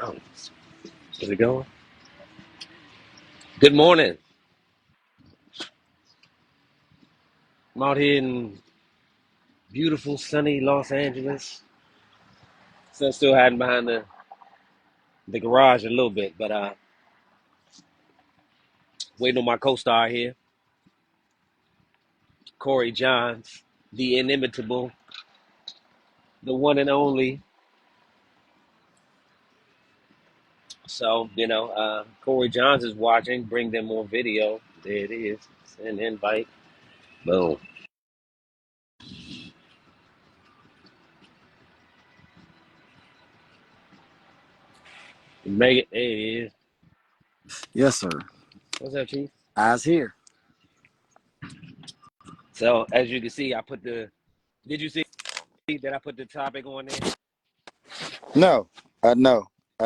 Oh, is it going? Good morning. I'm out here in beautiful, sunny Los Angeles. Sun still hiding behind the garage a little bit, but waiting on my co-star here, Corey Johns, the inimitable, the one and only. So, Corey Johns is watching. Bring them more video. There it is. Send invite. Boom. Make it. There it is. Yes, sir. What's up, Chief? Eyes here. So, as you can see, did you see that I put the topic on there? No, I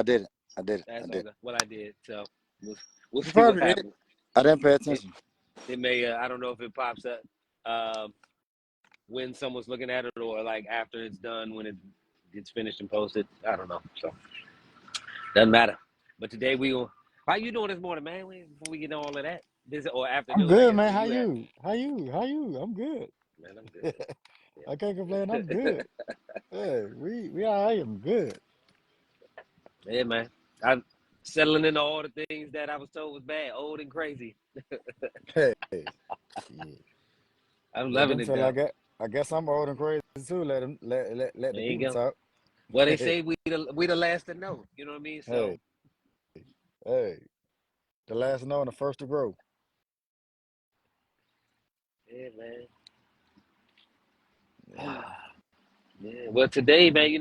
didn't. I didn't. That's I all didn't. good. What I did. So we'll You see what probably did. happens. I didn't pay It, attention. it may. I don't know if it pops up when someone's looking at it or like after it's done when it gets finished and posted. I don't know. So doesn't matter. But today we will. How you doing this morning, man? Before we get into all of that, this or I'm afternoon, I good, guess, man. where How you at? you? How you? How you? I'm good. Man, I'm good. I can't complain. Yeah. I'm good. Hey, I am good. Yeah, man. I'm settling into all the things that I was told was bad, old and crazy. Hey, yeah. I'm Let loving them it feel though. like it. I guess I'm old and crazy too. Let There the you people go. talk. Well, they Hey, say we the last to know. You know what I mean? hey, So hey. The last to know and the first to grow. yeah, man. Yeah. Yeah. Well, today, man,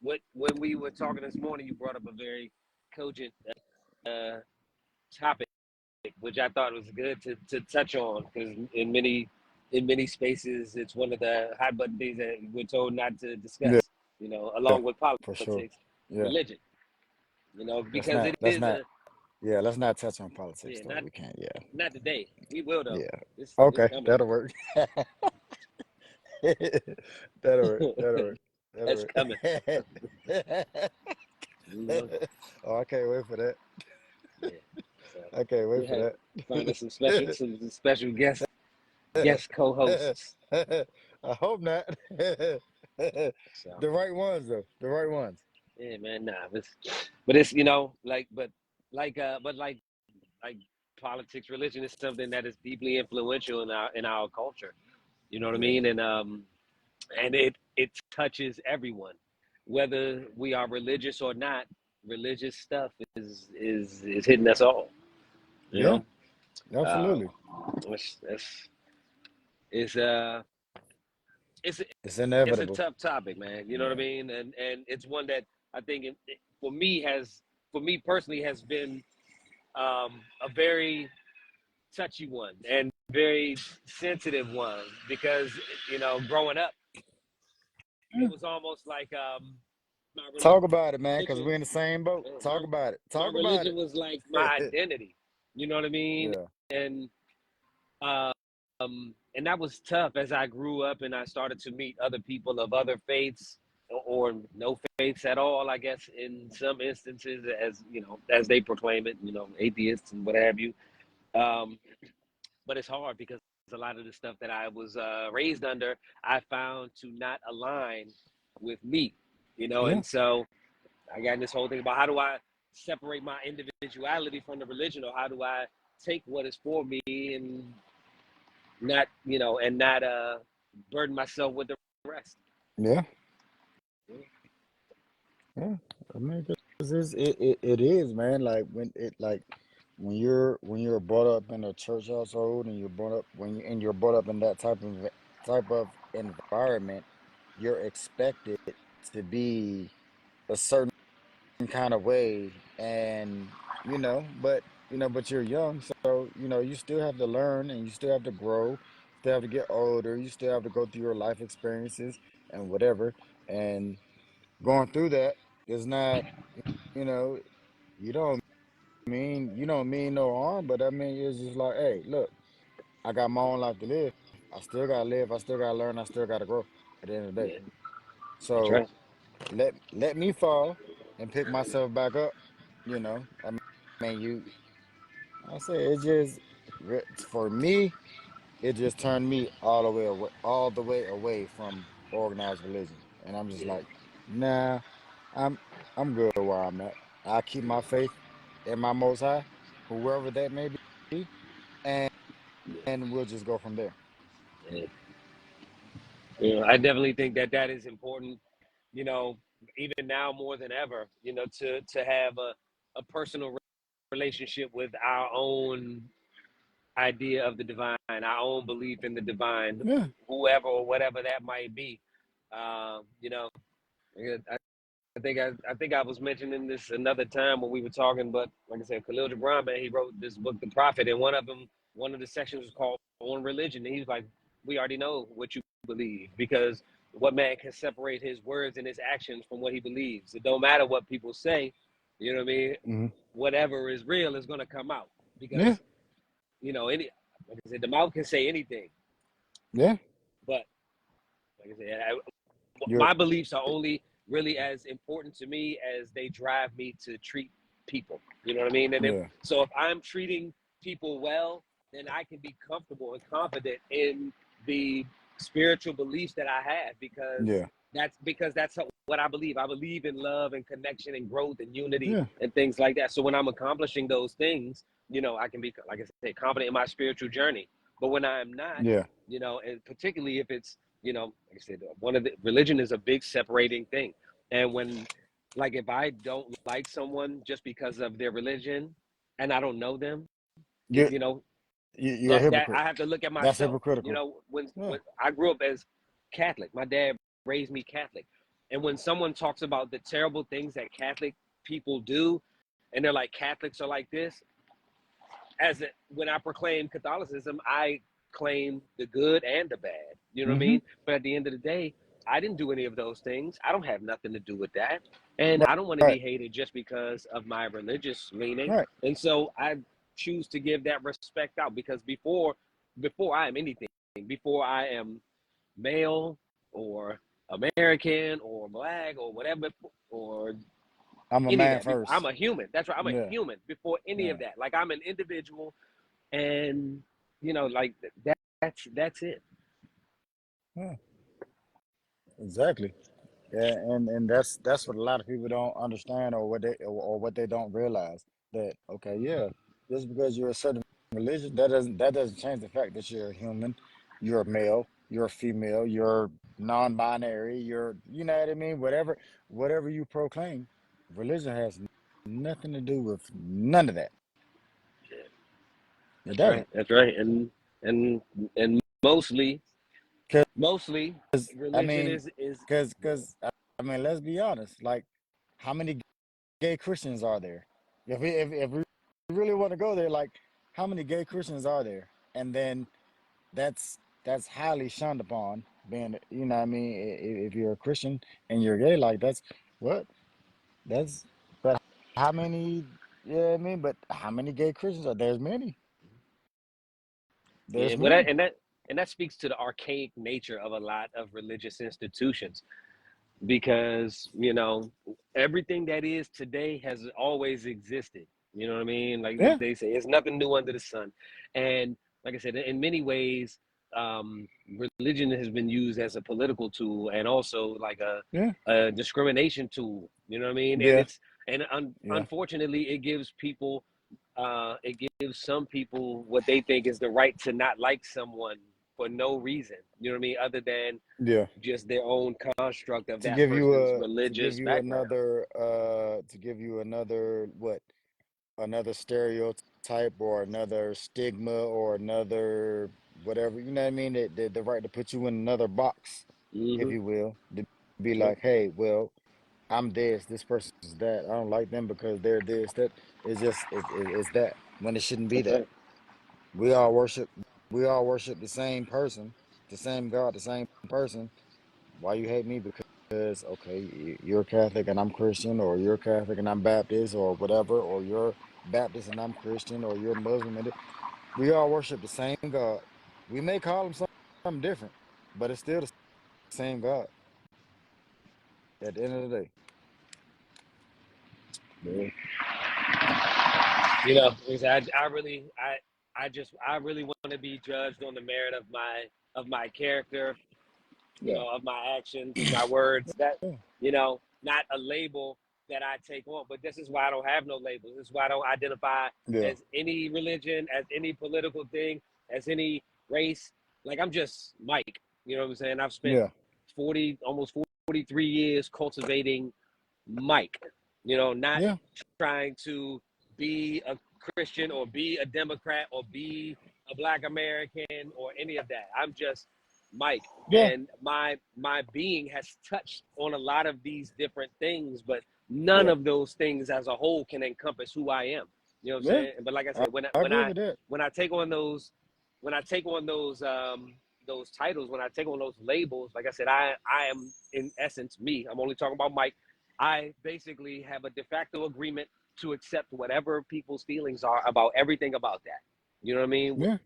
when we were talking this morning, you brought up a very cogent uh, topic, which I thought was good to touch on because in many spaces, it's one of the hot button things that we're told not to Yeah, discuss. Along with for sure. politics, Yeah. religion. Let's Because not. it Let's is not. a Yeah. Let's not touch on politics yeah, though. not We can't. Yeah. not today. We will though. Yeah. It's Okay. coming. That'll work. That'll work. That'll work. That'll That's work. coming. You know. Oh, I can't wait for that. Yeah. So I can't wait we for have that. find us some special guest co-hosts. I hope not. The So right ones though. The right ones. yeah, man, nah, but it's like politics, religion is something that is deeply influential in our culture. You know what I Yeah. mean? And it touches everyone, whether we are religious or not. Religious stuff is hitting us all. You Yeah. know, uh, Absolutely. it's uh it's It's it's a inevitable. tough topic, man. You know what I Yeah. mean? And it's one that I think for me personally has been a very touchy one and very sensitive one because growing up it Yeah. was almost like my Talk about it, man, because religion we're in the same boat. my Talk about it. my Talk about religion was like my it. identity. You know what I mean? Yeah. And um and that was tough as I grew up and I started to meet other people of other faiths or no faiths at all, I guess, in some instances, as they proclaim it, atheists and what have you. Um, but it's hard because a lot of the stuff that I was raised under, I found to not align with me, Yeah. and so I got in this whole thing about how do I separate my individuality from the religion, or how do I take what is for me and not burden myself with the rest. Yeah. Yeah. I mean, 'cause it is, man. Like when you're brought up in a church household and you're brought up you're brought up in that type of environment, you're expected to be a certain kind of way, and but you're young, so you still have to learn and you still have to grow, still have to get older, you still have to go through your life experiences and whatever, and going through that is not, you know, you don't mean no harm, but I mean it's just like, hey, look, I got my own life to live. I still gotta live. I still gotta learn. I still gotta grow. At the end of the day, Yeah, that's so right. let me fall. and pick myself back up. I mean, I say it just for me, it just turned me all the way away from organized religion, and I'm just Yeah, like, nah, I'm I'm good where I'm at. I keep my faith in my Most High, whoever that may be, and we'll just go from there. yeah. I definitely think that that is important. You know, even now more than ever. To have a personal relationship with our own idea of the divine, our own belief in the divine, Yeah. whoever or whatever that might be. Um, you know, I, I think I was mentioning this another time when we were talking, but like I said, Khalil Gibran, man, he wrote this book, The Prophet, and one of the sections was called On Religion, and he was like, we already know what you believe because what man can separate his words and his actions from what he believes? It don't matter what people say, you know what I mean? Hmm. Whatever is real is going to come out Yeah. because any like I said, the mouth can say anything, Yeah. but like I said, You're. my beliefs are only really as important to me as they drive me to treat people. You know what I mean? And Yeah. if I'm treating people well, then I can be comfortable and confident in the spiritual beliefs that I have Yeah. because that's what I believe. I believe in love and connection and growth and unity Yeah. and things like that. So when I'm accomplishing those things, I can be, like I said, confident in my spiritual journey. But when I'm not, Yeah. and particularly if it's, like I said, one of the religion is a big separating thing. And like, if I don't like someone just because of their religion and I don't know them, it, You're you're a that hypocrite. I have to look at That's myself. hypocritical. Yeah. When I grew up as Catholic, my dad raised me Catholic. And when someone talks about the terrible things that Catholic people do, and they're like, Catholics are like this, when I proclaim Catholicism, I claim the good and the bad. You know what I Hmm. mean? But at the end of the day, I didn't do any of those things. I don't have nothing to do with that. And I don't want to Right. be hated just because of my religious leaning. Right. And so I choose to give that respect out because before I am anything, before I am male or American or black or whatever or I'm a any of man that, I'm first. a human. That's right. I'm a Yeah. human before any of Yeah. that. Like, I'm an individual, and like that's it. Yeah. Exactly. Yeah, and that's what a lot of people don't understand, or what they don't realize, that okay, yeah, just because you're a certain religion, that doesn't change the fact that you're a human, you're a male, you're a female, you're non-binary, you know what I mean, whatever you proclaim, religion has nothing to do with none of that. It That's right. doesn't. That's right. And mostly I religion mean, is I mean, let's be honest. Like, how many gay Christians are there? If we really want to go there, like, how many gay Christians are there? And then that's highly shunned upon. Being, what I mean, if you're a Christian and you're gay, like, that's what that's. But how many? Yeah, I mean, but how many gay Christians are there? There's many. yeah. There's Well, many. that speaks to the archaic nature of a lot of religious institutions because everything that is today has always existed. You know what I mean? Like Yeah, they say, it's nothing new under the sun. And like I said, in many ways, um, religion has been used as a political tool and also like yeah, a discrimination tool. You know what I mean? And yeah, yeah, unfortunately, it gives some people what they think is the right to not like someone for no reason. You know what I mean? Other than yeah. just their own construct of To that give you person's a religious background. to give you another what, another stereotype, or another stigma, or another whatever, you know what I mean, the right to put you in another box, if Hmm. you will, to be That's right. like, hey, well, I'm this person's that, I don't like them because they're this, that. It's just it's that, when it shouldn't be That's that. right. we all worship we all worship the same person, the same God, the same person. Why you hate me? Because okay, you're Catholic and I'm Christian, or you're Catholic and I'm Baptist, or whatever, or you're Baptist and I'm Christian, or you're Muslim we all worship the same God. We may call him something different, but it's still the same God at the end of the day. Yeah. You know, because I really want to be judged on the merit of my character, you Yeah. know, of my actions, my words. That, Yeah. you know, not a label that I take on. But this is why I don't have no labels. This is why I don't identify Yeah. as any religion, as any political thing, as any race. Like I'm just Mike. You know what I'm saying? I've spent Yeah. almost 43 years cultivating Mike. You know, not Yeah. trying to be a Christian or be a Democrat or be a Black American or any of that. I'm just Mike, Yeah. and my being has touched on a lot of these different things, but none Yeah. of those things as a whole can encompass who I am. You know what I'm Yeah. saying? But like I I, said, I agree with that. when I take on those titles, when I take on those labels, like I said, I am in essence me. I'm only talking about Mike. I basically have a de facto agreement to accept whatever people's feelings are about everything about that. You know what I mean? Yeah.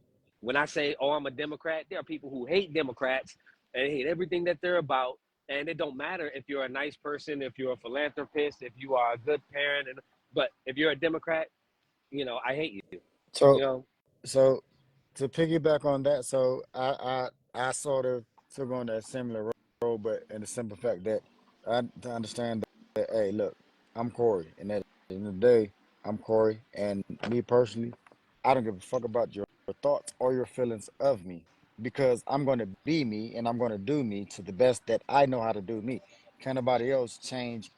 When I say, "Oh, I'm a Democrat," there are people who hate Democrats and hate everything that they're about. And it don't matter if you're a nice person, if you're a philanthropist, if you are a good parent, but if you're a Democrat, you know, I hate you. You So know, so to piggyback on that, so I sort of took on that similar role, but in the simple fact that I to understand that, hey, look, I'm Corey, and at the end of the day, I'm Corey, and me personally, I don't give a fuck about your thoughts or your feelings of me because I'm going to be me and I'm going to do me to the best that I know how to do me. Can't nobody else change,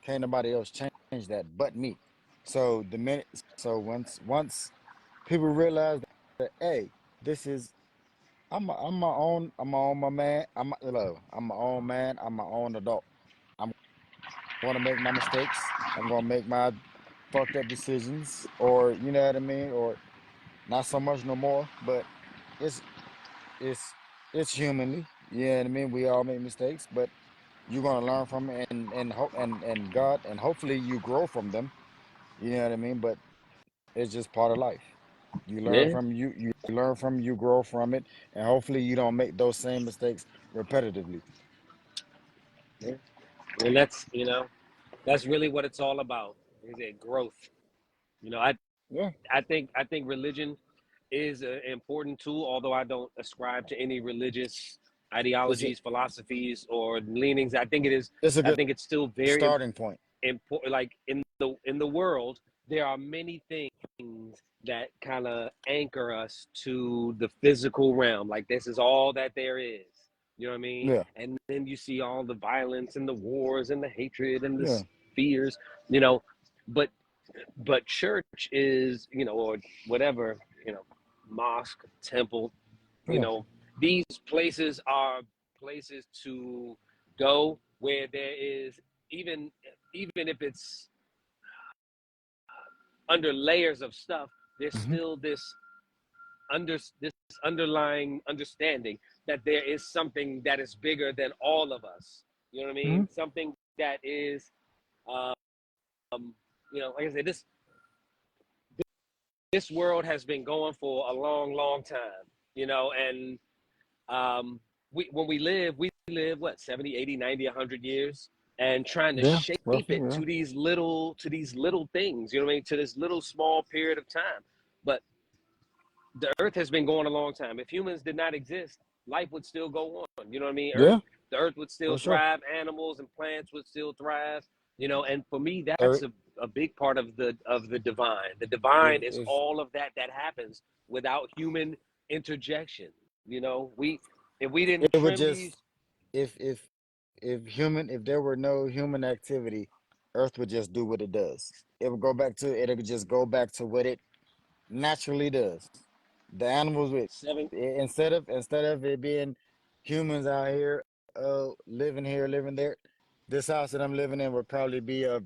can't nobody else change that but me. So the minute, so once people realize that, hey, this is I'm my own my man. I'm my own man. I'm my own adult. I'm gonna make my mistakes. I'm gonna make my fucked up decisions, or you know what I mean, or not so much no more. But it's it's it's humanly. You know what I mean. We all make mistakes, but you're gonna learn from it, and hope and God, and hopefully you grow from them. You know what I mean. But it's just part of life. yeah, You learn from, you grow from it, and hopefully you don't make those same mistakes repetitively. yeah. And that's really what it's all about. Is it growth? You know, Yeah. I think religion is an important tool, although I don't ascribe to any religious It's a ideologies, philosophies, or leanings. I think it is. it's a I good think it's still very starting point. important. Like in the world, there are many things that kind of anchor us to the physical realm. Like this is all that there is. You know what I mean? Yeah. And then you see all the violence and the wars and the hatred and the Yeah. fears. You know, but church is, you know, or whatever, you know, mosque, temple, you Yeah. know, these places are places to go where there is, even if it's under layers of stuff, there's Hmm. still this underlying understanding that there is something that is bigger than all of us. You know what I Hmm. mean? Something that is, um, you know, like I said, this world has been going for a long, long time, you know, and when we live what, 70, 80, 90, 100 years, and trying to Yeah. shape Roughly. it Yeah. to these little things, you know what I mean, to this little small period of time. But the earth has been going a long time. If humans did not exist, life would still go on. You know what I mean? Yeah. The earth would still For sure. thrive, animals and plants would still thrive, you know, and for me that's Every a big part of the divine. The divine is if all of that happens without human interjection. You know, we if we didn't it would trim just these, if there were no human activity, Earth would just do what it does. It would just go back to what it naturally does. The animals would seven instead of it being humans out here living here, living there, this house that I'm living in would probably be a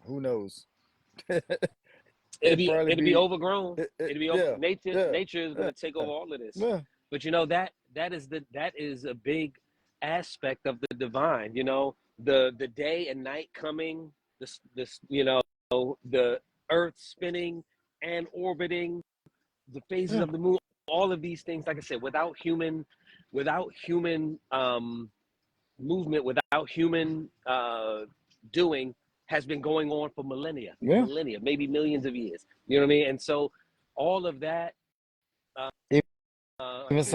who knows. It'd probably it'll be be overgrown. It'll be over. yeah, yeah, Nature is going yeah, to take over all of this. yeah, But you know that is a big aspect of the divine. You know, the day and night coming, this you know, the earth spinning and orbiting, the phases yeah, of the moon, all of these things, like I said, without human movement, without human doing, has been going on for Yeah. millennia, maybe millions of years. You know what I mean? And so all of that, uh, E- like I Even said,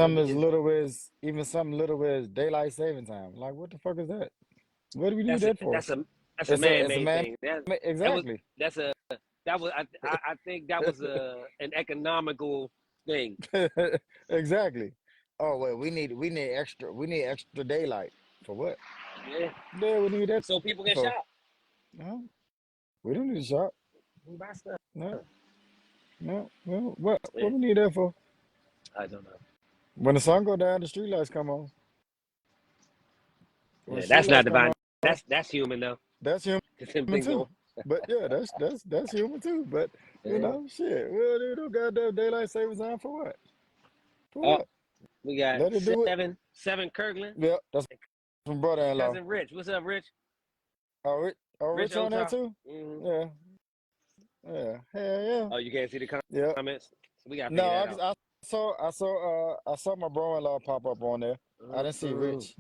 something little as daylight saving time. Like, what the fuck is that? What do we need that's a that for? that's a that's a It's a man-made man. thing. That was Exactly. that's a that was I think that was an economical thing. Exactly. Oh well, we need extra daylight for what? Yeah, Yeah, we need that so people can for. shop No, we don't need to shop. and buy stuff. No, no. Well, what Yeah, we need that for? I don't know. When the sun go down, the street lights come on. When the Yeah, street that's not lights come divine. on, That's human though. that's Cause them human things too. don't. But yeah, that's human too. But Yeah. shit. Well, they do goddamn daylight savings time for what? For Oh, what? we got Let it do it. seven Kirkland Yeah, that's from brother-in-law. cousin Rich. What's up, Rich? Rich Rich on there Ota. too. Mm-hmm. Yeah, yeah, hell yeah, Oh, you can't see the yeah. comments, so we gotta No, figure that out. I saw my brother-in-law pop up on there. I didn't see Mm-hmm. Rich.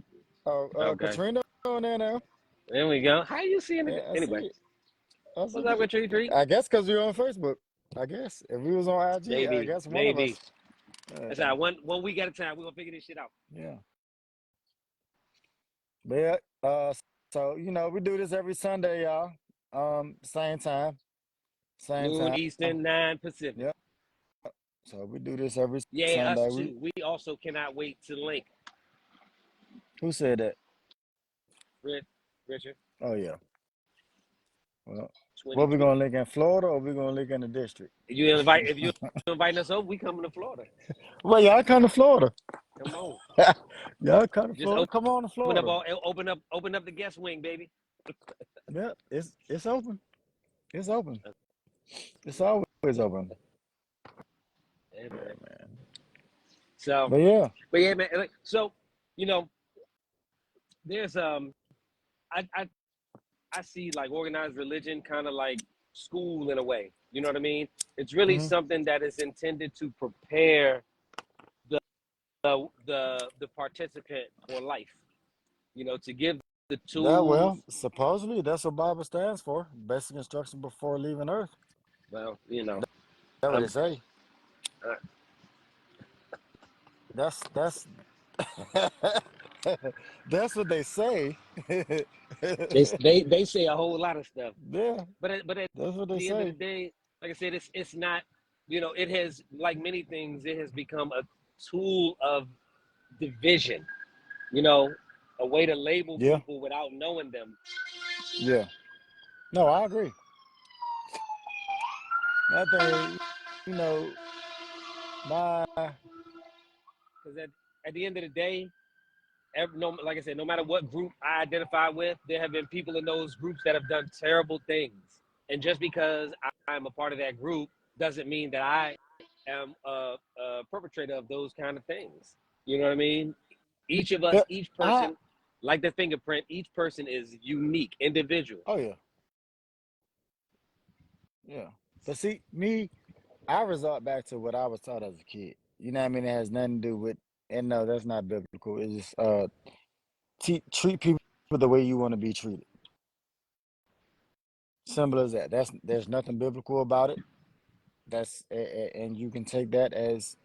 Oh, Okay, Katrina on there now. there we go. How you seeing it? Yeah, I see Anyway, it. I see what's up, it. Richard Treat? I guess because we were on Facebook. I guess if we was on IG, I Maybe, guess one of maybe. us. That's how one week at a time. We're gonna figure this shit out. Yeah. But yeah, so we do this every Sunday, y'all. Same time, same Noon time. Eastern, 9 Pacific. Yep. So we do this every Yay, us Sunday. too. We also cannot wait to link. Who said that? Richard, Oh yeah. Well, what we 22. gonna link in Florida or we gonna link in the district? If you invite us over, we coming to Florida. Well, y'all come to Florida. Come on, Y'all come to just Florida. Come on to Florida. open up the guest wing, baby. Yeah, it's open. It's open. It's always open. Yeah, Yeah, man. man. So, But yeah. but yeah, man. So, you know, there's I I see like organized religion kind of like school in a way. You know what I mean? It's really Mm-hmm. something that is intended to prepare the participant for life. You know, to give the tools. Supposedly that's what Bible stands for. Basic instruction before leaving Earth. Well, you know, That's what um, they say. uh, That's that's what they say. they say a whole lot of stuff, Yeah, but at that's what they the end of the say. day, like I said, it's not. You know, it has, like many things, it has become a tool of division. You know, a way to label Yeah, people without knowing them. yeah. No, I agree. I think you know my Because at the end of the day, like I said, no matter what group I identify with, there have been people in those groups that have done terrible things. And just because I'm a part of that group doesn't mean that I am a perpetrator of those kind of things. You know what I mean? Each of yeah, us, each I person, like the fingerprint, each person is unique, individual. oh yeah, yeah. But see, me, I resort back to what I was taught as a kid. You know what I mean? It has nothing to do with, and no, that's not biblical. It's just treat people the way you want to be treated. Simple as that. There's nothing biblical about it. And you can take that as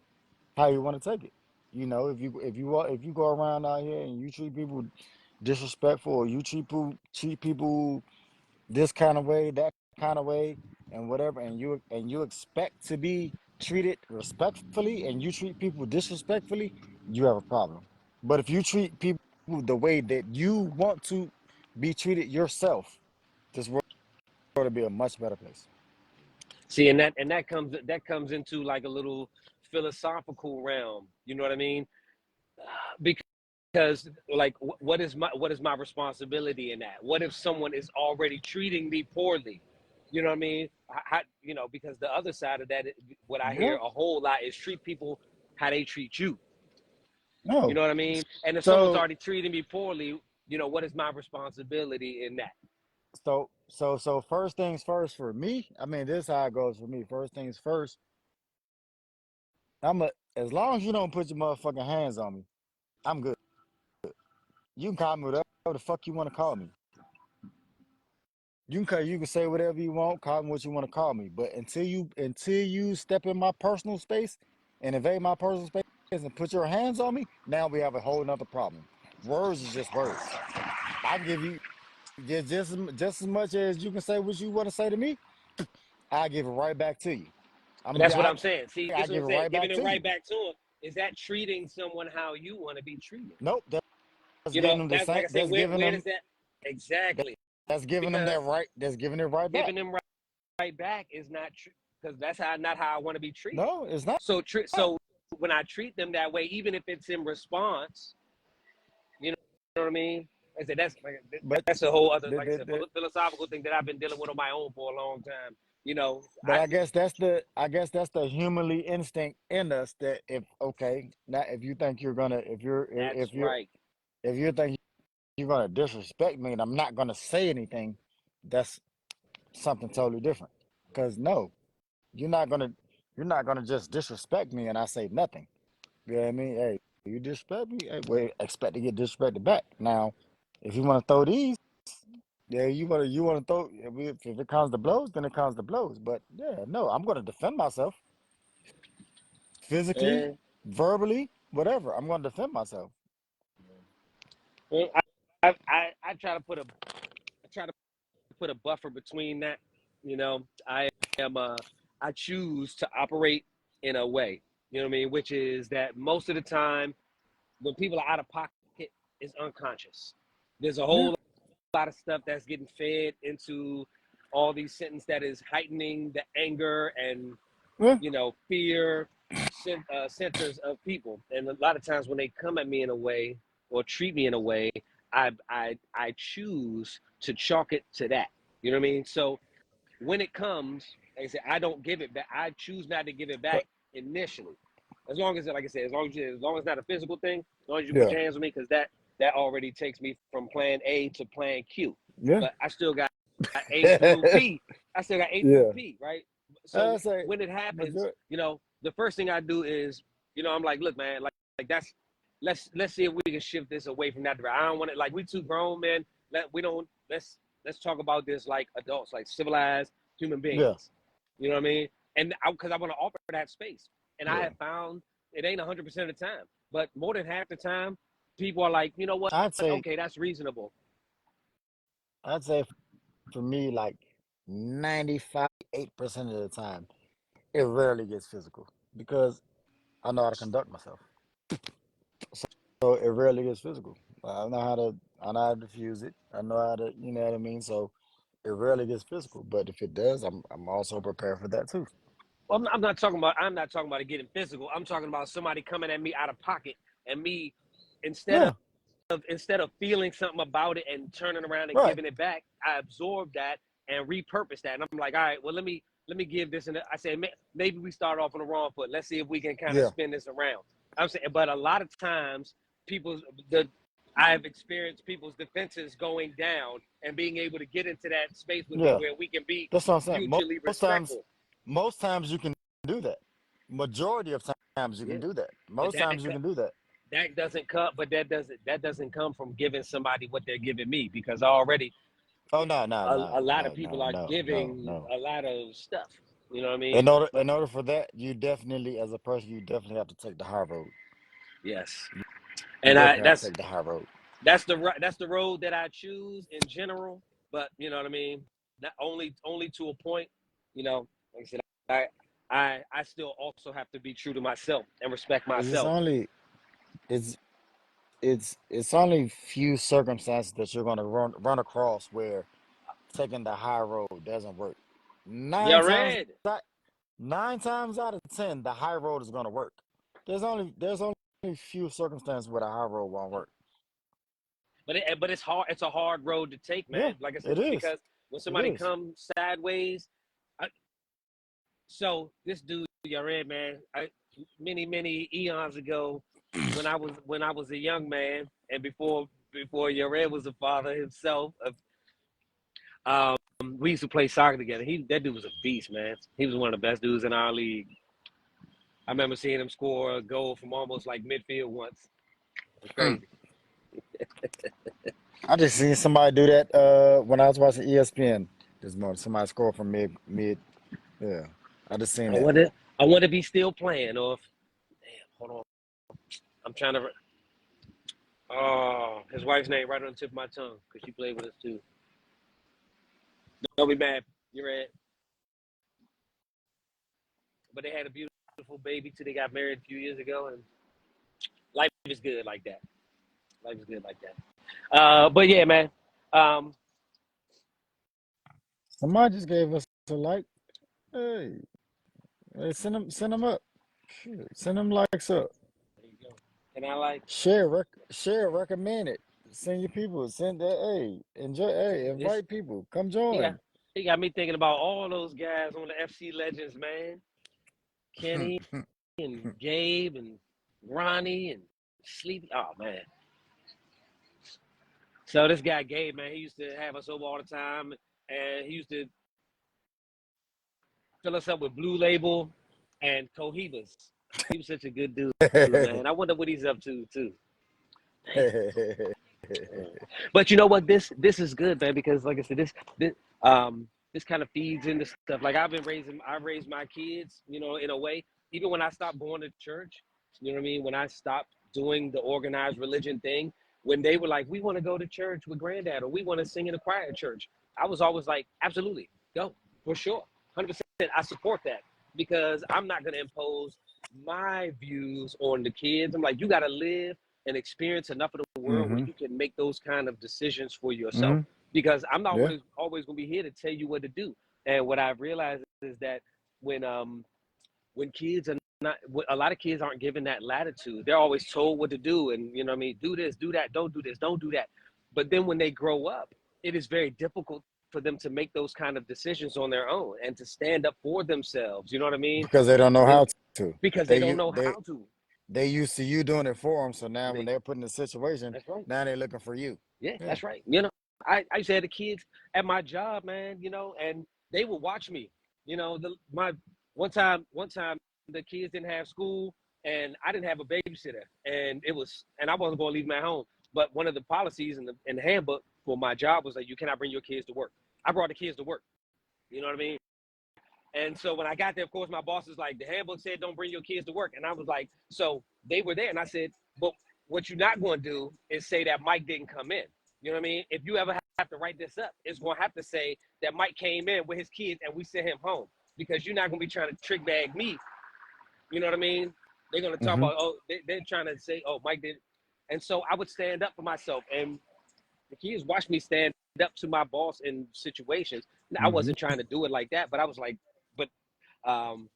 how you want to take it. If you go around out here and you treat people disrespectful, or you treat people this kind of way, that kind of way, and whatever, and you expect to be treated respectfully, and you treat people disrespectfully, you have a problem. But if you treat people the way that you want to be treated yourself, this world will be a much better place. See, and that comes into like a little philosophical realm. You know what I mean? Because like, what is my responsibility in that? What if someone is already treating me poorly? You know what I mean? Because the other side of that, what I hear Yeah. a whole lot is treat people how they treat you. You No. know what I mean? And if someone's So already treating me poorly, what is my responsibility in that? so first things first for me. I mean, this is how it goes for me. First things first. As long as you don't put your motherfucking hands on me, I'm good. You can call me whatever the fuck you want to call me. You can say whatever you want, call me what you want to call me. But until you step in my personal space and invade my personal space and put your hands on me, now we have a whole nother problem. Words is just words. I give you just as much as you can say what you want to say to me. I give it right back to you. And that's what I'm saying. See, I this is what give I'm it saying. right Giving back it to right you. back to him. Is that treating someone how you want to be treated? Nope, that's You know, giving them the that's like same. I say, where does that exactly? That's giving them Because that right. That's giving it right back. giving them right back is not true because that's not how I want to be treated. No, it's not. So when I treat them that way, even if it's in response, you know what I mean? I said But that's a whole other, the, like I the, said, the, philosophical thing that I've been dealing with on my own for a long time. You know, but I guess that's the humanly instinct in us that okay, now if you think you're gonna that's right. if you think you're gonna disrespect me and I'm not gonna say anything, that's something totally different. Cause no, you're not gonna you're not gonna just disrespect me and I say nothing. You know what I mean? Hey, you disrespect me, hey, well, expect to get disrespected back. Now, if you want to throw these, yeah, you wanna throw. If it comes to blows, then it comes to blows. But yeah, no, I'm gonna defend myself physically, And verbally, whatever. I'm gonna defend myself. I try to put a buffer between that. You know, am I choose to operate in a way, you know what I mean, which is that most of the time when people are out of pocket, it's unconscious. There's a Yeah, whole lot of stuff that's getting fed into all these sentences that is heightening the anger and yeah. fear centers of people. And a lot of times when they come at me in a way or treat me in a way, I choose to chalk it to that. You know what I mean? So when it comes, like I said, I don't give it back. I choose not to give it But back initially. As long as, like I said, as long as it's not a physical thing, as long as you put yeah, your hands on me, because that already takes me from plan A to plan Q. yeah, But I still got A through P. I still got A through yeah. P, right? I So say, when it happens, major- the first thing I do is, I'm like, look, man, like that's let's see if we can shift this away from that direction. I don't want it like we too grown, man. We don't let's talk about this like adults, like civilized human yeah, beings. You know what I mean? And because I want to offer that space, and I yeah. have found it ain't 100% of the time, but more than half the time, people are like, you know what? I'd say, Okay, that's reasonable. I'd say for me, like 95.8% of the time, it rarely gets physical because I know how to conduct myself. So it rarely gets physical. I know how to diffuse it. I know how to, you know what I mean? So it rarely gets physical. But if it does, I'm also prepared for that too. Well, I'm not talking about it getting physical. I'm talking about somebody coming at me out of pocket and me instead Yeah, instead of feeling something about it and turning around and right. giving it back, I absorb that and repurpose that. And I'm like, all right, well, let me give this. And I say, maybe we start off on the wrong foot. Let's see if we can kind of Yeah, spin this around. I'm saying, but a lot of times, people's the I've experienced people's defenses going down and being able to get into that space with me yeah. where we can be That's what I'm saying. mutually Most times, respectful. most times you can do that. Majority of times you Yeah, can do that. but Most times you can do that. that doesn't come. But that doesn't come from giving somebody what they're giving me because already Oh no, no, no, a lot of no, people no, are no, no, giving no. a lot of stuff. You know what I mean? In order, But in order for that, you definitely, as a person, you definitely have to take the high road. yes, You and I definitely have to that's take the high road. that's the road that I choose in general. But you know what I mean? Not only to a point. You know, like I said, I I still also have to be true to myself and respect Because it's myself. only it's it's only few circumstances that you're going to run across where taking the high road doesn't work. Yeah, Nine times red. out 9 times out of 10, the high road is going to work. There's only few circumstances where the high road won't work. But it's hard. It's a hard road to take, Yeah, man. Like I said, it just is. because when It somebody is. comes sideways, I, so this dude, Yared, man, many eons ago, when I was a young man, and before Yared was a father himself, we used to play soccer together. That dude was a beast, man. He was one of the best dudes in our league. I remember seeing him score a goal from almost like midfield once. It's Mm. crazy. I just seen somebody do that when I was watching ESPN. This morning, somebody scored from mid. Yeah, I just seen I that. wonder, I wonder if he's still playing or if. Damn, hold on. I'm trying to. Oh, his wife's name right on the tip of my tongue because she played with us too. Don't be mad. You're right. But they had a beautiful baby too. They got married a few years ago, and life is good like that. Life is good like that. But yeah, man. Um, Somebody just gave us a like. Hey, hey, send them up. Shit, send them likes up. there you go. And I like Share, recommend it. Send your people. Send that. Hey, enjoy. Hey, this. invite people. Come He got join. he got me thinking about all those guys on the FC Legends, man. Kenny and Gabe and Ronnie and Sleepy. Oh man. So this guy Gabe, man, he used to have us over all the time, and he used to fill us up with Blue Label and Cohibas. He was such a good dude, man. I wonder what he's up to too. Damn. But you know what? This is good, man, because like I said, this kind of feeds into stuff. Like I raised my kids, you know, in a way. Even when I stopped going to church, you know what I mean. When I stopped doing the organized religion thing, when they were like, "We want to go to church with Granddad," or "We want to sing in a choir at church," I was always like, "Absolutely, go for sure, 100%." I support that because I'm not going to impose my views on the kids. I'm like, you got to live and experience enough of the world where Mm-hmm. you can make those kind of decisions for yourself. Mm-hmm. Because I'm not Yeah. always going to be here to tell you what to do. And what I've realized is that when kids are not, a lot of kids aren't given that latitude. They're always told what to do, and you know what I mean, do this, do that, don't do this, don't do that. But then when they grow up, it is very difficult for them to make those kind of decisions on their own and to stand up for themselves. You know what I mean? Because they don't know It, how to. because they They don't you know how to. they used to you doing it for them. So now when They they're put in a situation, That's right. now they're looking for you. Yeah, Yeah. that's right. You know, I used to have the kids at my job, man. You know, and they would watch me. You know, my one time the kids didn't have school, and I didn't have a babysitter, and I wasn't going to leave them at home. But one of the policies in the handbook for my job was that you cannot bring your kids to work. I brought the kids to work. You know what I mean? And so when I got there, of course, my boss was like, the handbook said don't bring your kids to work. And I was like, so they were there. And I said, but what you're not going to do is say that Mike didn't come in. You know what I mean? If you ever have to write this up, it's going to have to say that Mike came in with his kids and we sent him home because you're not going to be trying to trick bag me. You know what I mean? They're going to talk Mm-hmm. about, oh, they're trying to say, oh, Mike did. And so I would stand up for myself. And the kids watched me stand up to my boss in situations. I Mm-hmm. wasn't trying to do it like that, but I was like, but um,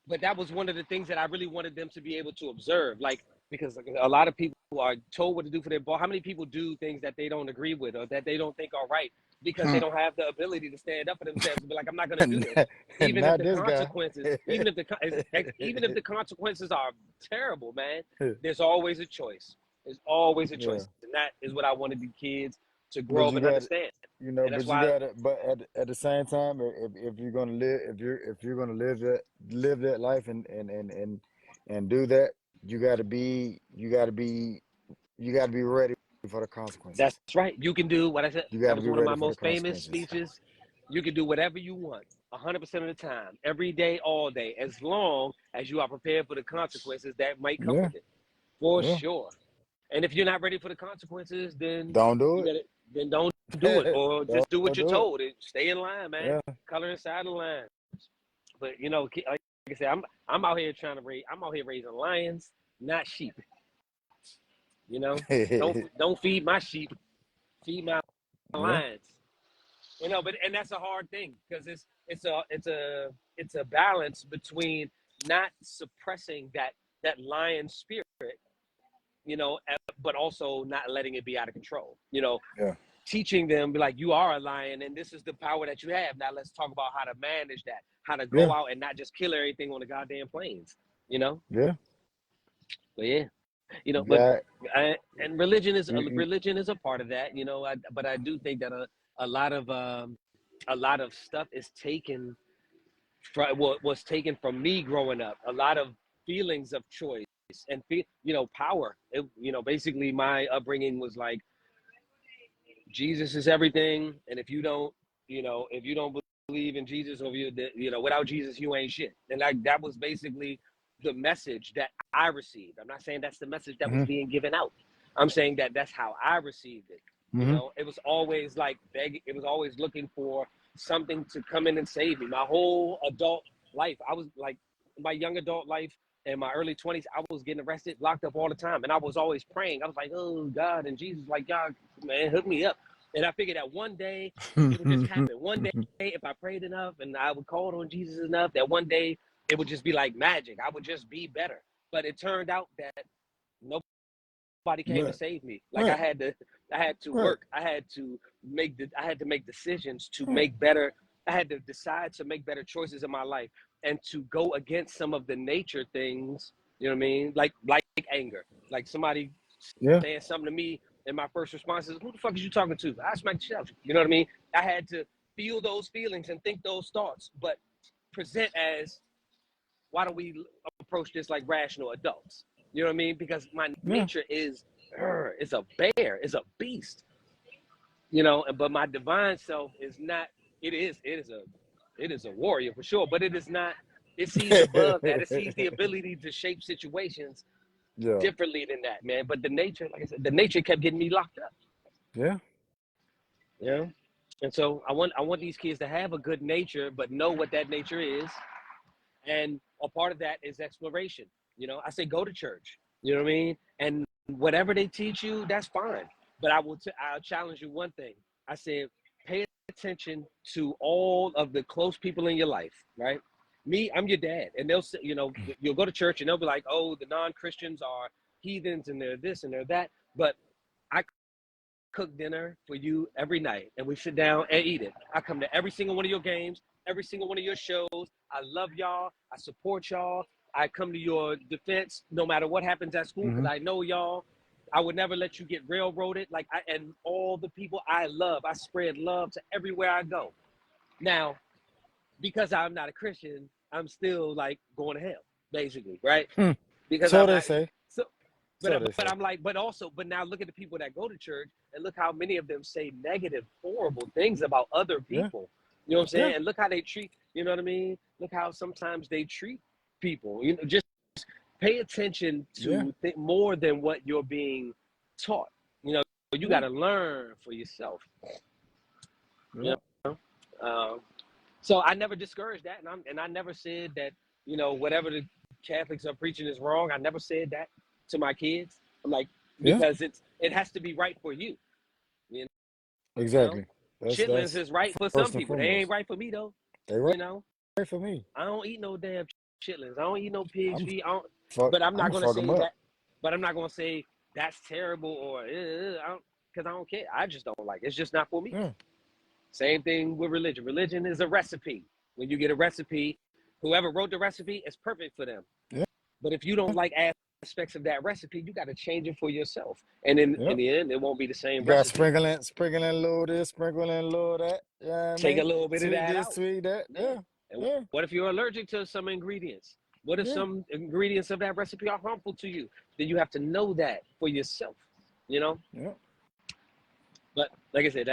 but that was one of the things that I really wanted them to be able to observe, like because a lot of people are told what to do for their boss. How many people do things that they don't agree with or that they don't think are right because they don't have the ability to stand up for themselves and be like, I'm not going to do this, even if Not the this guy. consequences, even if the consequences are terrible, man. There's always a choice. There's always a Yeah. choice, and that is what I wanted the kids to But grow up you and got understand. And but that's you why, got it. But at the same time, if you're gonna live, if you're gonna live that life and do that, you got to be you got to be you got to be ready for the that's consequences. right. You can do what I said. You got That to was be one of ready my for the most famous consequences. speeches. You can do whatever you want, 100% of the time, every day, all day, as long as you are prepared for the consequences that might come Yeah, with it, for yeah. sure. And if you're not ready for the consequences, then Don't do you got to then don't do it, it. or just do what Don't you're do it. told and stay in line, man. Yeah. Color inside the line. But you know, like I said, I'm out here I'm out here raising lions, not sheep. You know, don't feed my sheep, feed my Yeah. lions. You know, but and that's a hard thing because it's a balance between not suppressing that lion spirit, you know, but also not letting it be out of control. You know, Yeah. teaching them be like, you are a lion and this is the power that you have. Now let's talk about how to manage that, how to Yeah. go out and not just kill everything on the goddamn plains. You know, Yeah. but yeah, you know, You but got and you, religion is a part of that. You know, but I do think that a lot of a lot of stuff is taken from what was taken from me growing up. A lot of feelings of choice and power. You know, basically my upbringing was like Jesus is everything, and if you don't, if you don't believe in Jesus, or without Jesus, you ain't shit. And that was basically the message that I received. I'm not saying that's the message that was being given out. I'm saying that that's how I received it. It was always like begging. It was always looking for something to come in and save me. My whole adult life, I was like, my young adult life and my early 20s, I was getting arrested, locked up all the time. And I was always praying. I was like, oh, God. And Jesus, like, God, man, hook me up. And I figured that one day it would just happen. One day, if I prayed enough and I would call on Jesus enough, that one day it would just be like magic. I would just be better. But it turned out that nobody came to save me. Like I had to work. I had to make decisions to make better. I had to decide to make better choices in my life and to go against some of the nature things, you know what I mean? Like anger. Like somebody saying something to me, and my first response is, who the fuck is you talking to? I smack the shit out of you. You know what I mean? I had to feel those feelings and think those thoughts, but present as, why don't we approach this like rational adults? You know what I mean? Because my nature is a bear, is a beast. But my divine self is not. It is a warrior for sure, but it is not. It sees above that. It sees the ability to shape situations differently than that, man. But the nature, like I said, the nature kept getting me locked up. Yeah. And so I want these kids to have a good nature, but know what that nature is. And a part of that is exploration. I say go to church. You know what I mean? And whatever they teach you, that's fine. But I'll challenge you one thing. I said, pay attention to all of the close people in your life, right? Me, I'm your dad. And they'll say, you'll go to church and they'll be like, oh, the non-Christians are heathens and they're this and they're that. But I cook dinner for you every night and we sit down and eat it. I come to every single one of your games, every single one of your shows. I love y'all. I support y'all. I come to your defense no matter what happens at school because I know y'all. I would never let you get railroaded. And all the people I love, I spread love to everywhere I go. Now, because I'm not a Christian, I'm still like going to hell, basically, right? Because So I'm they not. say. So, So but they say. I'm like, but now look at the people that go to church and look how many of them say negative, horrible things about other people. You know what I'm saying? And look how they treat. You know what I mean? Look how sometimes they treat people. Just pay attention to more than what you're being taught. You got to learn for yourself. You know? So I never discouraged that, and I never said that whatever the Catholics are preaching is wrong. I never said that to my kids. I'm like, because it has to be right for you. You know, Exactly. chitlins That's is right for some first and people. They ain't foremost. right for me though. They You know, right for me. I don't eat no damn chitlins. I don't eat no pig's feet. Fuck. But I'm I'm not gonna gonna fuck them say up. that. But I'm not gonna say that's terrible or because I don't care. I just don't like it. It's just not for me. Same thing with religion. Religion is a recipe. When you get a recipe, whoever wrote the recipe is perfect for them. But if you don't like aspects of that recipe, you got to change it for yourself. And in the end, it won't be the same You got recipe. sprinkling a little this, sprinkling a little that. You know what I Take a mean? little bit of Tweak that this, out. tweak that. Yeah. And what if you're allergic to some ingredients? What if some ingredients of that recipe are harmful to you? Then you have to know that for yourself, But like I said,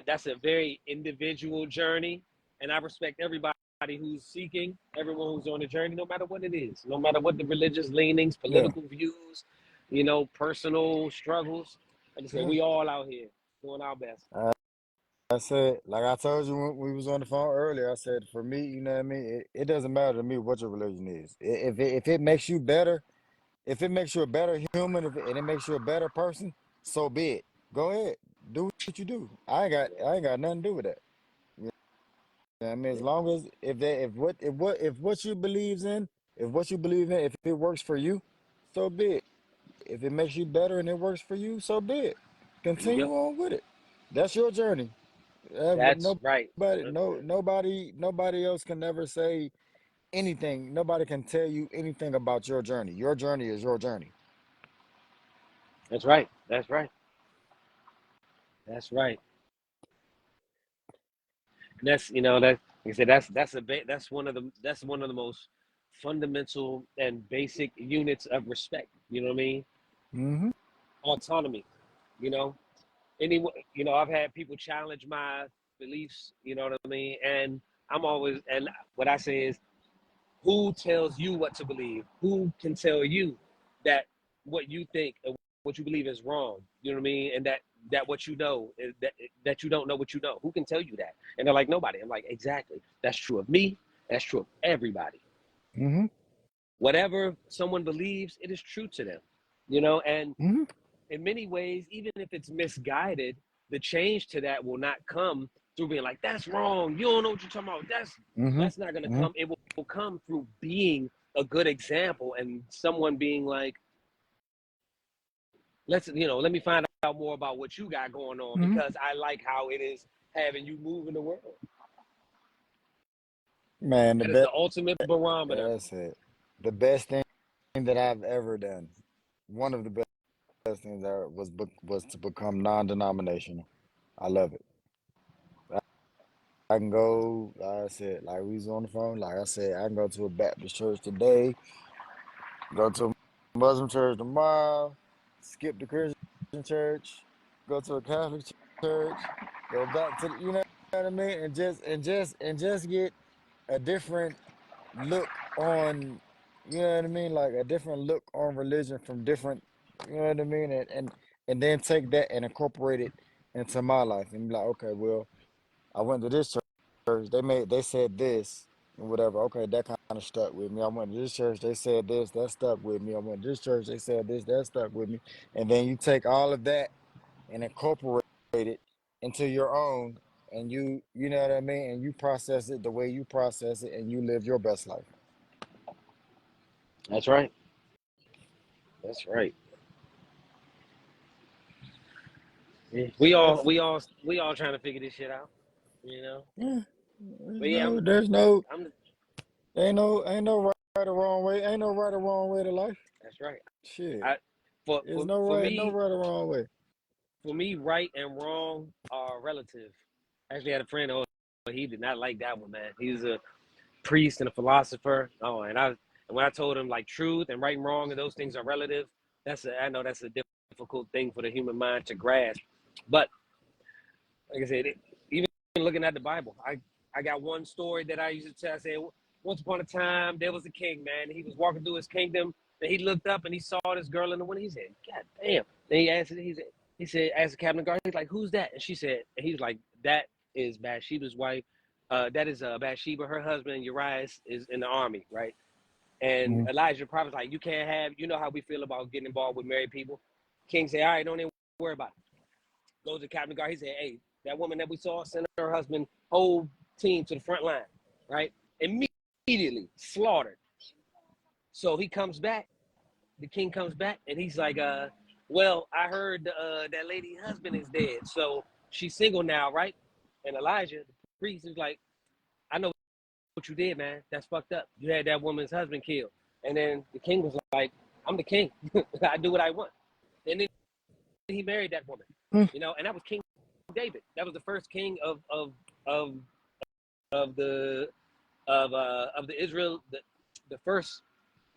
that's a very individual journey, and I respect everybody who's seeking, everyone who's on the journey, no matter what it is, no matter what the religious leanings, political views, personal struggles. Like I said, we all out here doing our best. I said, like I told you when we was on the phone earlier, I said, for me, you know what I mean? It doesn't matter to me what your religion is. If it makes you better, if it makes you a better human, and it makes you a better person, so be it. Go ahead. Do what you do. I ain't got nothing to do with that. You know what I mean? As long as if what you believes in, if it works for you, so be it. If it makes you better and it works for you, so be it. There you Continue go. on with it. That's your journey. That's right. Nobody else can never say anything. Nobody can tell you anything about your journey. Your journey is your journey. That's right. That's right. That's right. And that's that. Like I said, that's one of the most fundamental and basic units of respect. You know what I mean? Mm-hmm. Autonomy. You know, I've had people challenge my beliefs, you know what I mean? And what I say is, who tells you what to believe? Who can tell you that what you think and what you believe is wrong? You know what I mean? And that what you know is that you don't know what you know. Who can tell you that? And they're like, nobody. I'm like, exactly. That's true of me. That's true of everybody. Mm-hmm. Whatever someone believes, it is true to them. And Mm-hmm. in many ways, even if it's misguided, the change to that will not come through being like, that's wrong. You don't know what you're talking about. Mm-hmm. That's not going to Mm-hmm. come. It will come through being a good example and someone being like, let me find out more about what you got going on Mm-hmm. because I like how it is having you move in the world. Man, That is the ultimate barometer. that's it. The best thing that I've ever done. One of the best things that was to become non-denominational. I love it. I can go, like I said, like we was on the phone, like I said, I can go to a Baptist church today, go to a Muslim church tomorrow, skip the Christian church, go to a Catholic church, go back to you know what I mean, and just get a different look on, you know what I mean, like a different look on religion from different, you know what I mean, and then take that and incorporate it into my life and be like, okay, well, I went to this church. They said this and whatever. Okay, that kind of stuck with me. I went to this church. They said this. That stuck with me. I went to this church. They said this. That stuck with me. And then you take all of that and incorporate it into your own, and you know what I mean, and you process it the way you process it, and you live your best life. That's right. That's right. Yeah. We all trying to figure this shit out, you know. Yeah, But yeah, I'm. ain't no right or wrong way. Ain't no right or wrong way to life. That's right. Shit, I for there's for no for right, no me, right or wrong way. right and wrong are relative. I actually had a friend. Oh, he did not like that one, man. He's a priest and a philosopher. Oh, and when I told him like truth and right and wrong and those things are relative, I know that's a difficult thing for the human mind to grasp. But like I said, even looking at the Bible, I got one story that I used to tell. I said, once upon a time, there was a king, man. He was walking through his kingdom, and he looked up and he saw this girl in the window. He said, God damn. Then asked the captain of guard, he's like, who's that? And he was like, that is Bathsheba's wife. That is Bathsheba. Her husband, Uriah, is in the army, right? And Mm-hmm. Elijah the prophet's like, you know how we feel about getting involved with married people. King said, all right, don't even worry about it. Goes to the captain of guard. He said, hey, that woman that we saw sent her husband, whole team to the front line, right? Immediately slaughtered. So he comes back, the king comes back, and he's like, well, I heard that lady husband is dead. So she's single now, right? And Elijah, the priest, is like, I know what you did, man. That's fucked up. You had that woman's husband killed. And then the king was like, I'm the king. I do what I want. And then he married that woman, and that was King David. That was the first king of the Israel, the first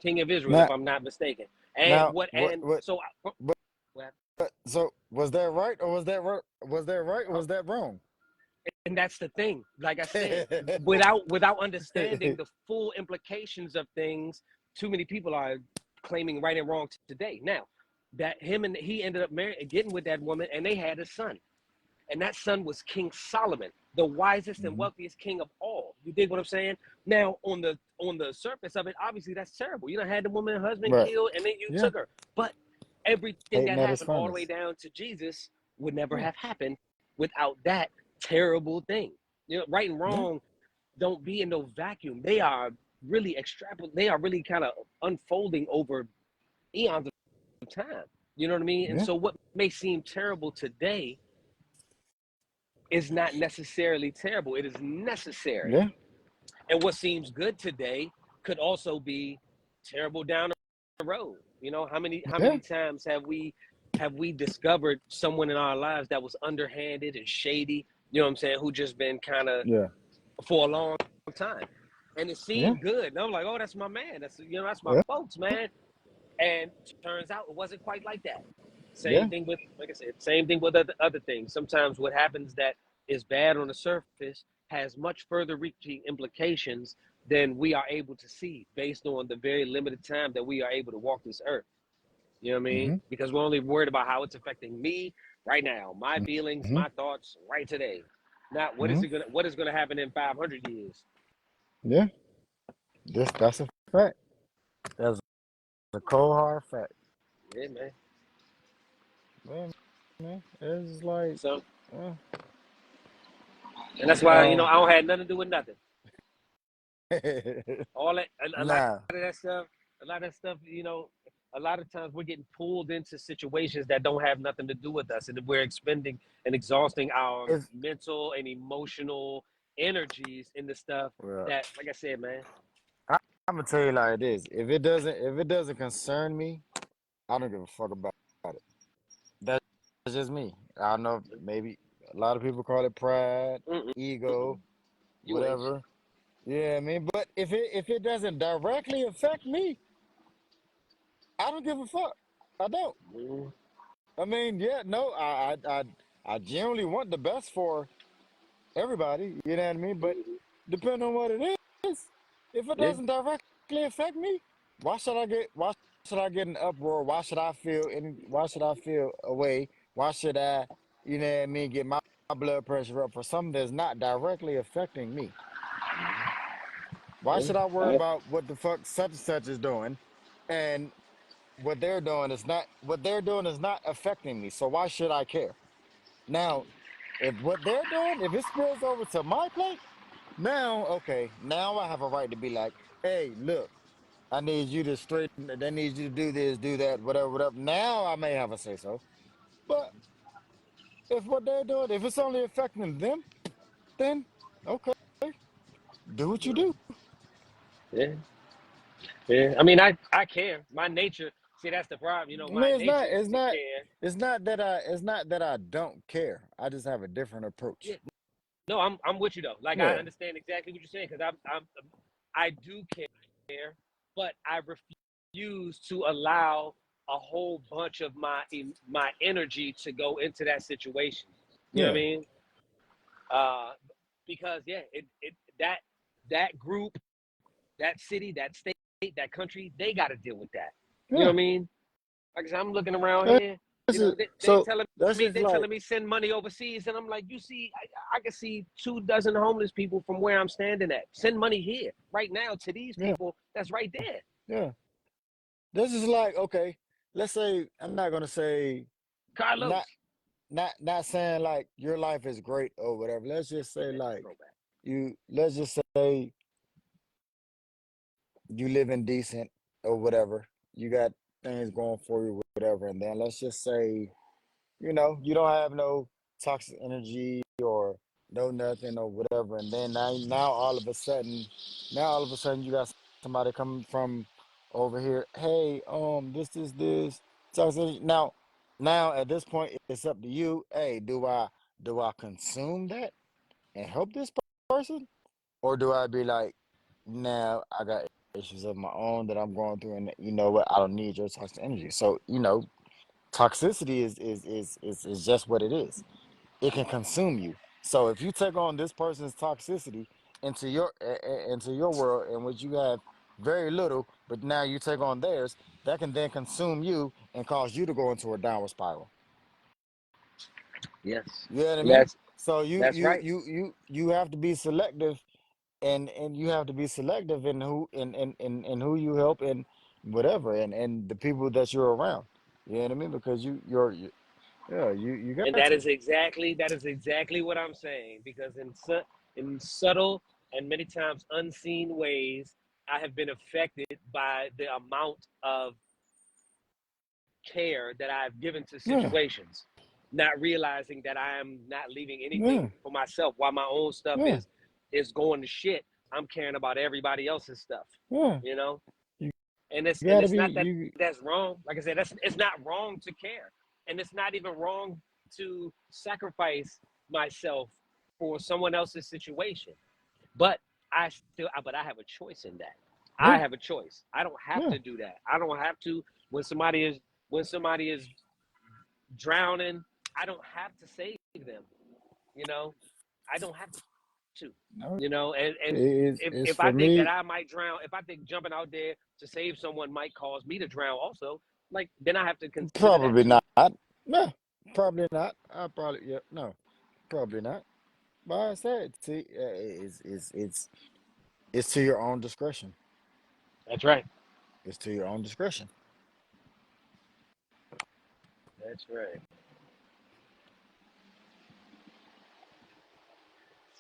king of Israel, Now, if I'm not mistaken. now, And what and so but, well, so was that right or was that right? Was that right or was that wrong? and that's the thing. Like I said, without understanding the full implications of things, too many people are claiming right and wrong today. Now, that he ended up getting with that woman, and they had a son. And that son was King Solomon, the wisest and Mm-hmm. wealthiest king of all. You dig what I'm saying? Now, on the surface of it, obviously that's terrible. You done had the woman and husband Right. killed, and then you Yeah. took her. But everything Hating that at his happened all the way furnace. down to Jesus would never Yeah. have happened without that terrible thing. Right and Yeah. wrong don't be in no vacuum. They are really They are really kind of unfolding over eons of time. You know what I mean? And Yeah. so what may seem terrible today is not necessarily terrible. It is necessary. Yeah. And what seems good today could also be terrible down the road. How Yeah. many times have we discovered someone in our lives that was underhanded and shady, you know what I'm saying, who just been kind of Yeah. for a long time. And it Yeah. seemed good. And I'm like, oh, that's my man. That's my Yeah. folks, man. And turns out it wasn't quite like that. Same thing with, like I said, same thing with other things. Sometimes what happens that is bad on the surface has much further reaching implications than we are able to see based on the very limited time that we are able to walk this earth. You know what I mean? Because we're only worried about how it's affecting me right now, my feelings, my thoughts right today. Not what is gonna happen in 500 years. Yeah. That's a fact. That's a cold hard fact. Yeah, man. Man, man. It's like So, uh, and that's why now I don't have nothing to do with nothing. All that, a lot now of that stuff, a lot of times we're getting pulled into situations that don't have nothing to do with us, and we're expending and exhausting our if mental and emotional energies in the stuff well, that, like I said, man. I'm gonna tell you like this. If it doesn't concern me, I don't give a fuck about it. That's just me. I don't know, maybe a lot of people call it pride, Mm-mm, mm-mm. ego, You ain't. whatever. Yeah, I mean, but if it doesn't directly affect me, I don't give a fuck. I don't. Mm-mm, I mean, yeah, no, I generally want the best for everybody. You know what I mean? But mm-mm. depending on what it is, if it Yeah, doesn't directly affect me, why should I get an uproar? Why should I feel away? Why should I, you know what I mean, get my blood pressure up for something that's not directly affecting me? Why yeah. should I worry I, about what the fuck such and such is doing, and what they're doing is not affecting me? So why should I care? Now, if what they're doing, if it spills over to my plate, now, okay, now I have a right to be like, hey, look, I need you to straighten, I need you to do this, do that, whatever, whatever. Now I may have a say so. But if what they're doing, if it's only affecting them, then okay, do what you do. yeah, yeah. I mean, I care. My nature. See, that's the problem. I My mean, nature is to care. it's not that I don't care. I just have a different Yeah. approach. No, I'm with you though. Like I Yeah, understand exactly what you're saying because I do care, but I refuse to allow a whole bunch of my energy to go into that situation. You know what I yeah, mean? Because yeah, it that group, that city, that state, that country, they got to deal with that. You know yeah. what I mean? Like I said, I'm looking around That's here. just, They so telling that's just they like, telling me send money overseas, and I'm like, you see, I can see 2 dozen homeless people from where I'm standing at. Send money here right now to these yeah, people. That's right there. yeah. This is like, okay, let's say I'm not gonna say not Carlos. not saying like your life is great or whatever. Let's just say Yeah, like throwback. let's just say you living decent or whatever. You got things going for you, whatever, and then let's just say, you don't have no toxic energy or no nothing or whatever, and then now all of a sudden you got somebody coming from over here. Hey, this is this toxic energy. Now at this point it's up to you. Hey, do I consume that and help this person, or do I be like, nah, I got issues of my own that I'm going through, and you know what? I don't need your toxic energy. So toxicity is just what it is. It can consume you. So if you take on this person's toxicity into your world, in which you have very little, but now you take on theirs, that can then consume you and cause you to go into a downward spiral. Yes, You know what I mean? that's So that's right. you have to be selective, and you have to be selective in who you help and whatever, and the people that you're around. You know what I mean? Because yeah, you And got to. that is exactly what I'm saying. Because in subtle and many times unseen ways, I have been affected by the amount of care that I've given to Yeah, situations, not realizing that I am not leaving yeah, anything for myself. While my own stuff yeah, is going to shit, I'm caring about everybody else's stuff. yeah. You know, You and gotta it's be not that you. that's wrong. Like I said, it's not wrong to care, and it's not even wrong to sacrifice myself for someone else's situation. But but I have a choice in that. I Yeah, have a choice. I don't have yeah, to do that. I don't have to when somebody is when somebody is drowning, I don't have to save them. You know, I don't have to. No, And it's if for I think that me. I might drown, if I think jumping out there to save someone might cause me to drown, also, like then I have to consider that Probably too. not. No, probably not. I probably yeah. No, probably not. But I said, see, it's to your own discretion. That's right. It's to your own discretion. That's right.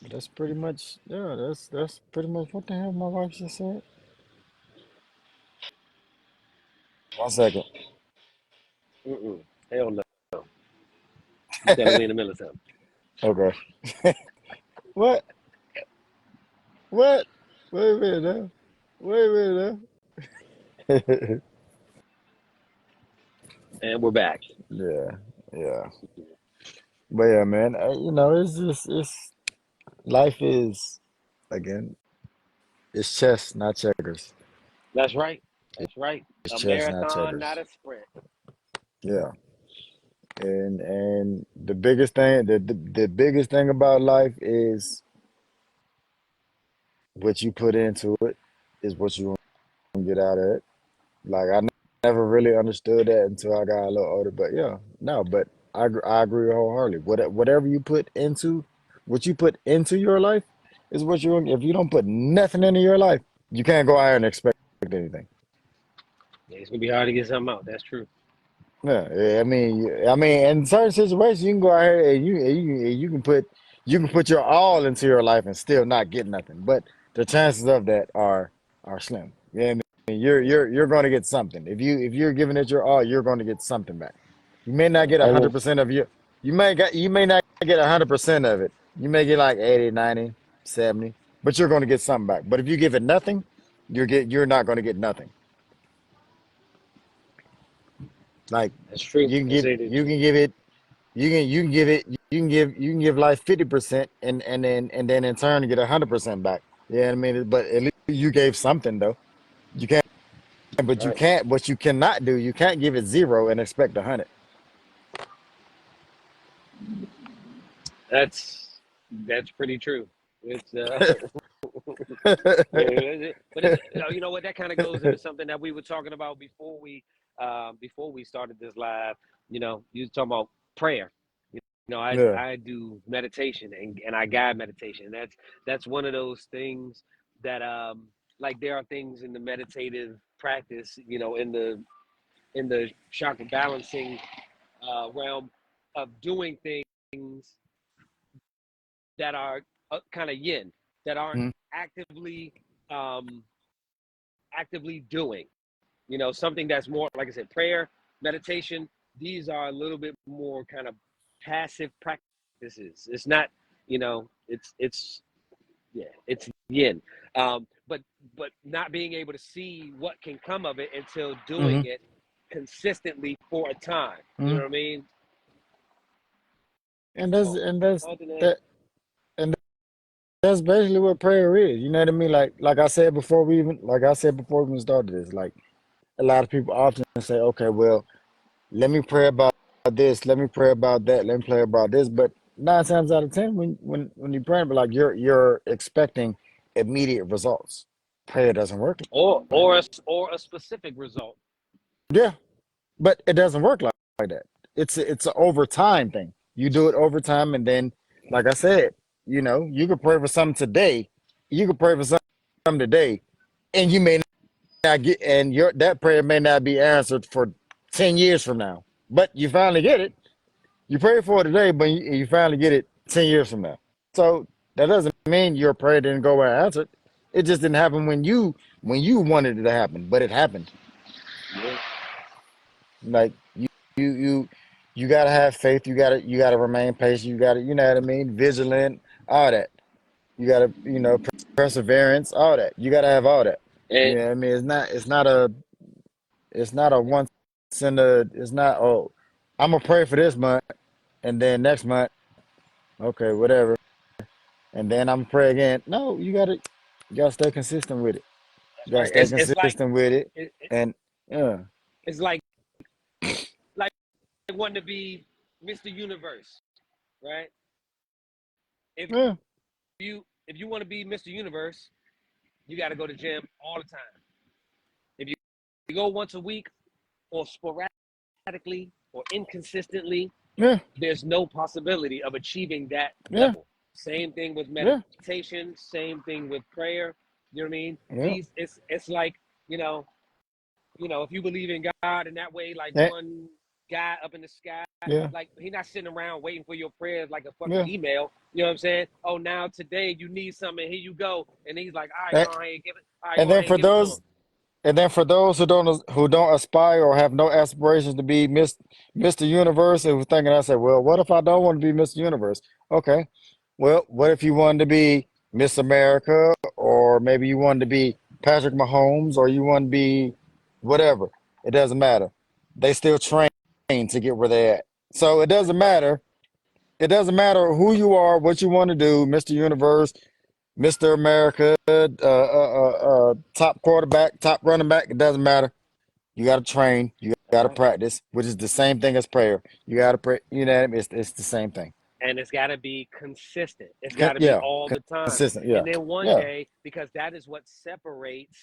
But that's pretty much yeah. That's pretty much what the hell my wife just said. 1 second. Mm-mm. Hell no. You telling me in the middle of something. Okay. What? What? Wait a minute now. Wait a minute now. And we're back. Yeah, yeah. But yeah, man. It's just it's life is again. It's chess, not checkers. That's right. That's right. It's A chess, not marathon, not checkers. a sprint. Yeah. And the biggest thing about life is what you put into it is what you gonna get out of it. Like I never really understood that until I got a little older. But yeah, no, but I agree wholeheartedly. Whatever you put into what you put into your life is what you're. If you don't put nothing into your life, you can't go out here and expect anything. Yeah, it's gonna be hard to get something out. That's true. Yeah, I mean, in certain situations, you can go out here and you can put your all into your life and still not get nothing. But the chances of that are slim. Yeah, I mean, you're going to get something if you're giving it your all, you're going to get something back. You may not get a I hundred will. percent of your, you may not get 100% of it. You may get like 80, 90, 70, but you're going to get something back. But if you give it nothing, you're not going to get nothing. Like That's true. That's it. you can give it you can give it you can give life 50% and then in turn get 100% back. Yeah, I mean, but at least you gave something though. You can't, but you Right. can't. What you cannot do, you can't give it zero and expect 100. That's pretty true. It's yeah, but it's you know what, that kind of goes into something that we were talking about before we started this live. You was talking about prayer. Yeah. I do meditation and I guide meditation. That's one of those things that like there are things in the meditative practice, in the chakra balancing realm of doing things that are kind of yin, that aren't Mhm. actively um, actively doing. Something that's more, like I said, prayer, meditation. These are a little bit more kind of passive practices. It's not, it's yeah, it's yin. But not being able to see what can come of it until doing Mhm. it consistently for a time. You know Mhm. what I mean? And So that's other than that and that's basically what prayer is. You know what I mean? Like I said before we even started this. Like a lot of people often say, okay, well, let me pray about this, let me pray about that, let me pray about this. But 9 times out of 10, when you pray, but like you're expecting immediate results. Prayer doesn't work like that. or a specific result. Yeah, but it doesn't work like that. It's an over time thing. You do it over time, and then, like I said, you could pray for something today. You could pray for something today, and you may not get, and your that prayer may not be answered for 10 years from now. But you finally get it. You pray for it today, but you finally get it 10 years from now. So that doesn't mean your prayer didn't go unanswered. It just didn't happen when you wanted it to happen, but it happened. Yeah, Like you you you gotta have faith. You gotta remain patient. You gotta you know what I mean, vigilant, all that. You gotta perseverance, all that. You gotta have all that. You and know what I mean. It's not a once in the. It's not I'm gonna pray for this month and then next month okay whatever and then I'm gonna pray again. No, you gotta stay consistent with it. You that's gotta right. stay It's like consistent with it it, it- and yeah. it's like wanting to be Mr. Universe, right? If Yeah. if you want to be Mr. Universe, you got to go to gym all the time. If you go once a week or sporadically or inconsistently, Yeah. there's no possibility of achieving that Yeah. level. Same thing with Yeah. meditation, same thing with prayer. You know what I mean? Yeah. It's like, if you believe in God in that way, like Yeah. one guy up in the sky, Yeah. like he's not sitting around waiting for your prayers like a fucking Yeah. email. You know what I'm saying? Oh, now today you need something, here you go. And he's like, all right, And, go ahead and give it. All right, and go then ahead and for give it to him. those And then for those who don't aspire or have no aspirations to be Mr. Universe, and was thinking, I said, well, what if I don't want to be Mr. Universe? Okay, well, what if you wanted to be Miss America, or maybe you wanted to be Patrick Mahomes, or you want to be whatever? It doesn't matter. They still train to get where they're at. So it doesn't That's right. matter. It doesn't matter who you are, what you want to do, Mr. Universe, Mr. America, top quarterback, top running back. It doesn't matter. You got to train. You That's got to right. practice, which is the same thing as prayer. You got to pray. You know, it's the same thing. And it's got to be consistent. It's got to be Yeah, all the time. consistent. Yeah, And then one yeah. day, because that is what separates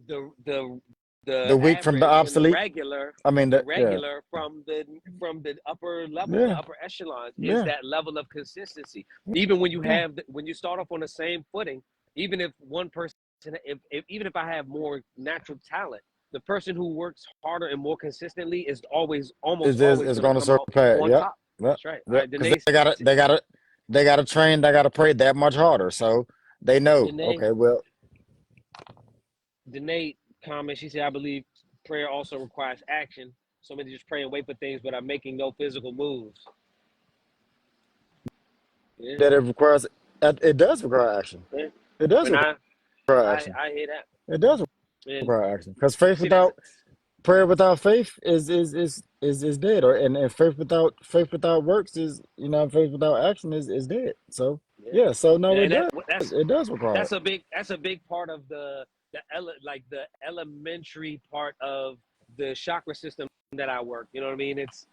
the the the The weak from the average and the obsolete. regular, I mean, the yeah, regular from the upper levels, the yeah, upper echelons, is yeah. that level of consistency. Even Yeah. when you start off on the same footing, even if one person, if even if I have more natural talent, the person who works harder and more consistently is almost always It's going to going to come out surpass. on Yep, top. yep, That's right. All yep. right, Because they gotta train. They gotta pray that much harder. So they know. Danae, Okay, well, Danae comments. She said, "I believe prayer also requires action. So many just pray and wait for things, but are making no physical moves." Yeah, that it requires. It does require action. yeah. It does When require action. I hear that, It does and require action. Because you faith see, that's without prayer without faith is dead. Or and faith without works is faith without action is dead. So yeah, yeah. So no, and it does. It does require it. that's a big part of the elementary part of the chakra system that I work. You know what I mean? It's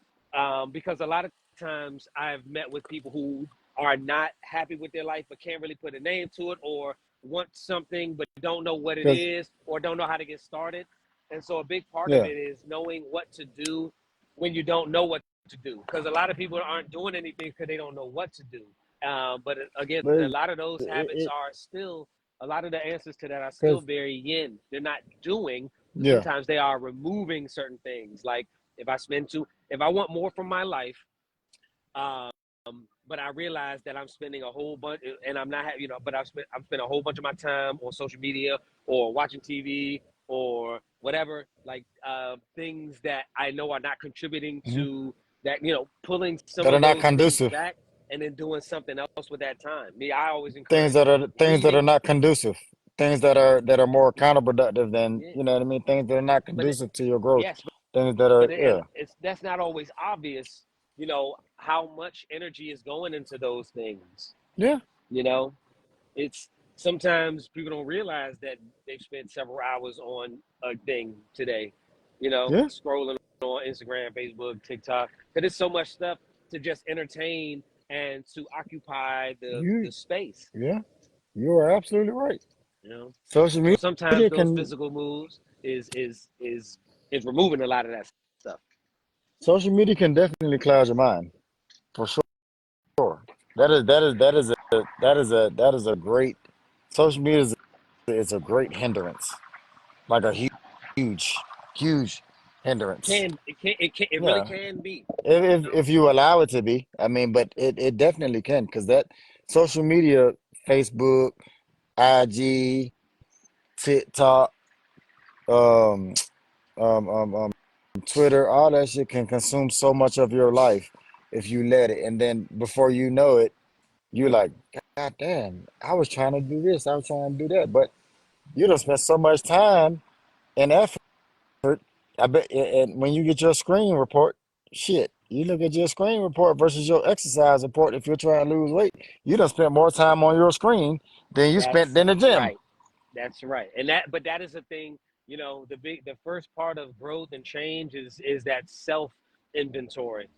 because a lot of times I've met with people who are not happy with their life but can't really put a name to it, or want something but don't know what it Because is, or don't know how to get started. And so a big part of yeah, it is knowing what to do when you don't know what to do, because a lot of people aren't doing anything because they don't know what to do. But again, but a lot of those habits it are still, a lot of the answers to that are still because very yin. They're not doing. yeah, Sometimes they are removing certain things. Like if I want more from my life, um, but I realize that I'm spending a whole bunch, and I'm not, but I'm spending a whole bunch of my time on social media or watching TV or whatever, like things that I know are not contributing mhm, to that, pulling some that are of not those things conducive. back and then doing something else with that time. I always Things encourage that are reading. not conducive. Things that are more counterproductive than Yeah, what I mean. Things that are not but conducive to your growth. yes, Things that are and yeah, it's that's not always obvious, how much energy is going into those things. yeah, You know, it's sometimes people don't realize that they've spent several hours on a thing today, yeah. scrolling on Instagram, Facebook, TikTok. Because there's so much stuff to just entertain and to occupy the You space, yeah. You are absolutely right. you know. Social So sometimes media those can physical moves is removing a lot of that stuff. social media can definitely cloud your mind for sure. That is a great social media is a great hindrance, like a huge, huge hindrance. It really Yeah, can be, if you if, know. if you allow it to be, I mean, but it definitely can because that social media, Facebook, IG, TikTok, um, Twitter, all that shit can consume so much of your life if you let it, and then before you know it, you're like, God damn, I was trying to do this, I was trying to do that, but you don't spend so much time and effort. I bet, and when you get your screen report, shit, you look at your screen report versus your exercise report. If you're trying to lose weight, you done spent more time on your screen than you spent That's in the gym. right. That's right. But that is the thing, the first part of growth and change is that self inventory.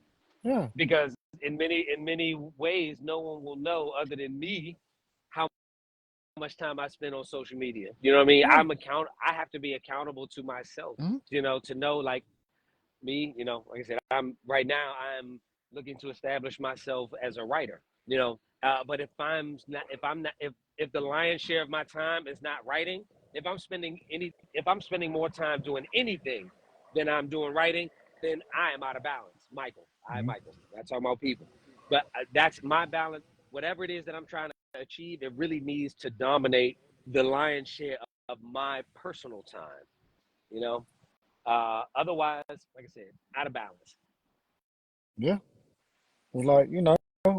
Yeah. because in many ways, no one will know other than me how much time I spend on social media. You know what I mean? Yeah. I have to be accountable to myself, Mm-hmm. to know like me, like I said, I'm looking to establish myself as a writer, but if the lion's share of my time is not writing, if I'm spending more time doing anything than I'm doing writing, then I am out of balance. Mm-hmm. Michael, that's talking about people, but that's my balance. Whatever it is that I'm trying to achieve, it really needs to dominate the lion's share of my personal time, you know otherwise, like I said, out of balance. Yeah. It's like,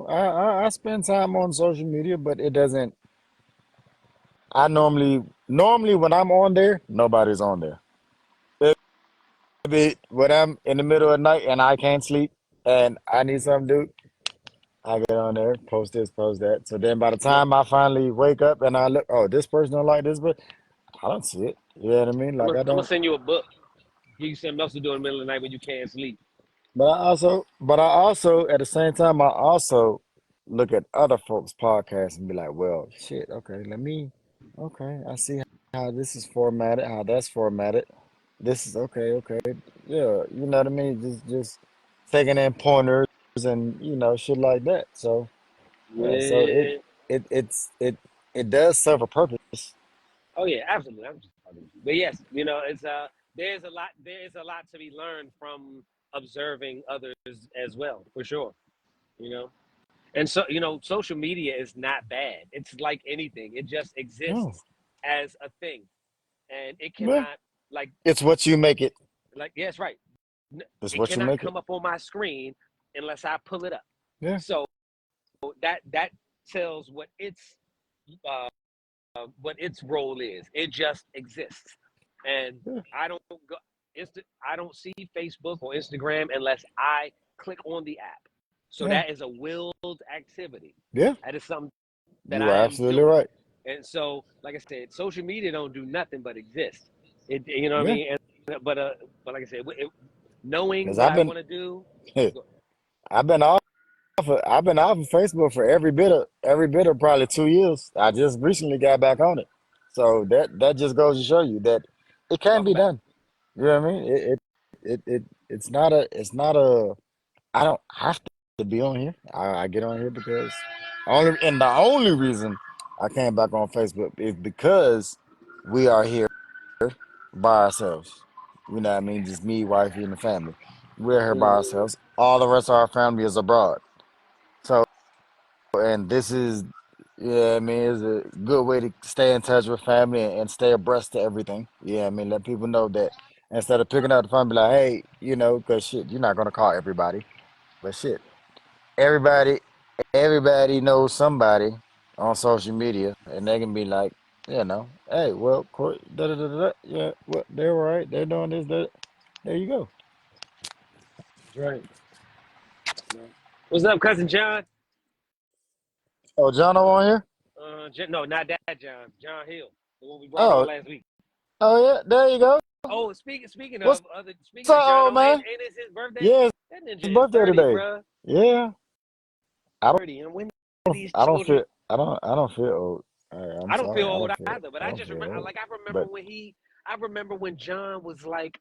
I spend time on social media, but it doesn't. I normally when I'm on there, nobody's on there. Maybe when I'm in the middle of the night and I can't sleep and I need something to do, I get on there, post this, post that. So then by the Yeah. time I finally wake up and I look, oh, this person don't like this, but I don't see it. You know what I mean? I'm Like gonna, I I'm gonna don't. send you a book. Give you something else to do in the middle of the night when you can't sleep. But I also, at the same time, I also look at other folks' podcasts and be like, well, shit, okay, okay, I see how this is formatted, how that's formatted. This is okay, okay, yeah, you know what I mean? Just taking in pointers and shit like that. So yeah, so Yeah. it does serve a purpose. Oh yeah, absolutely. I'm just talking to you. But yes, it's there is a lot to be learned from observing others as well, for sure. You know. And so, social media is not bad. It's like anything. It just No, exists as a thing. And it well, cannot like it's what you make it. yeah, it's right. It's It what you cannot make it. come up on my screen unless I pull it up. Yeah, So that tells uh, what its role is. It just exists, and yeah, I don't go. I don't see Facebook or Instagram unless I click on the app. So yeah, that is a willed activity. yeah. That is something that You I are am absolutely doing. right. And so, like I said, social media don't do nothing but exist. You know what I Yeah, mean? But like I said, knowing because what I want to do. I've been I've been off of Facebook for every bit of probably 2 years. I just recently got back on it, so that just goes to show you that it can Welcome be back. done. You know what I mean? It's not a. I don't have to be on here. I get on here because the only reason I came back on Facebook is because we are here by ourselves. You know what I mean? Just me, wifey, and the family. We're here by Mm, ourselves. All the rest of our family is abroad. So, and this is, yeah, I mean, it's a good way to stay in touch with family and stay abreast to everything. Yeah, I mean, let people know that instead of picking up the phone, be like, hey, because shit, you're not gonna call everybody, but shit, everybody, everybody knows somebody on social media, and they can be like, hey, well, da da da da, yeah, well, they're right, they're doing this, that. There you go. that's right. What's up, cousin John? Oh, John on here? No, not that John. John Hill, the one we brought on Oh, last week. oh yeah, there you go. Oh, speaking What's of other, speaking up, of John, old oh, ain't man? ain't this his birthday? Yeah, That his ninja is birthday 30, today. bruh. Yeah, I 30, and when these I don't children, feel, I don't feel old. I'm I don't feel sorry, old either, but I I don't just feel remember, old. like But I remember when John was like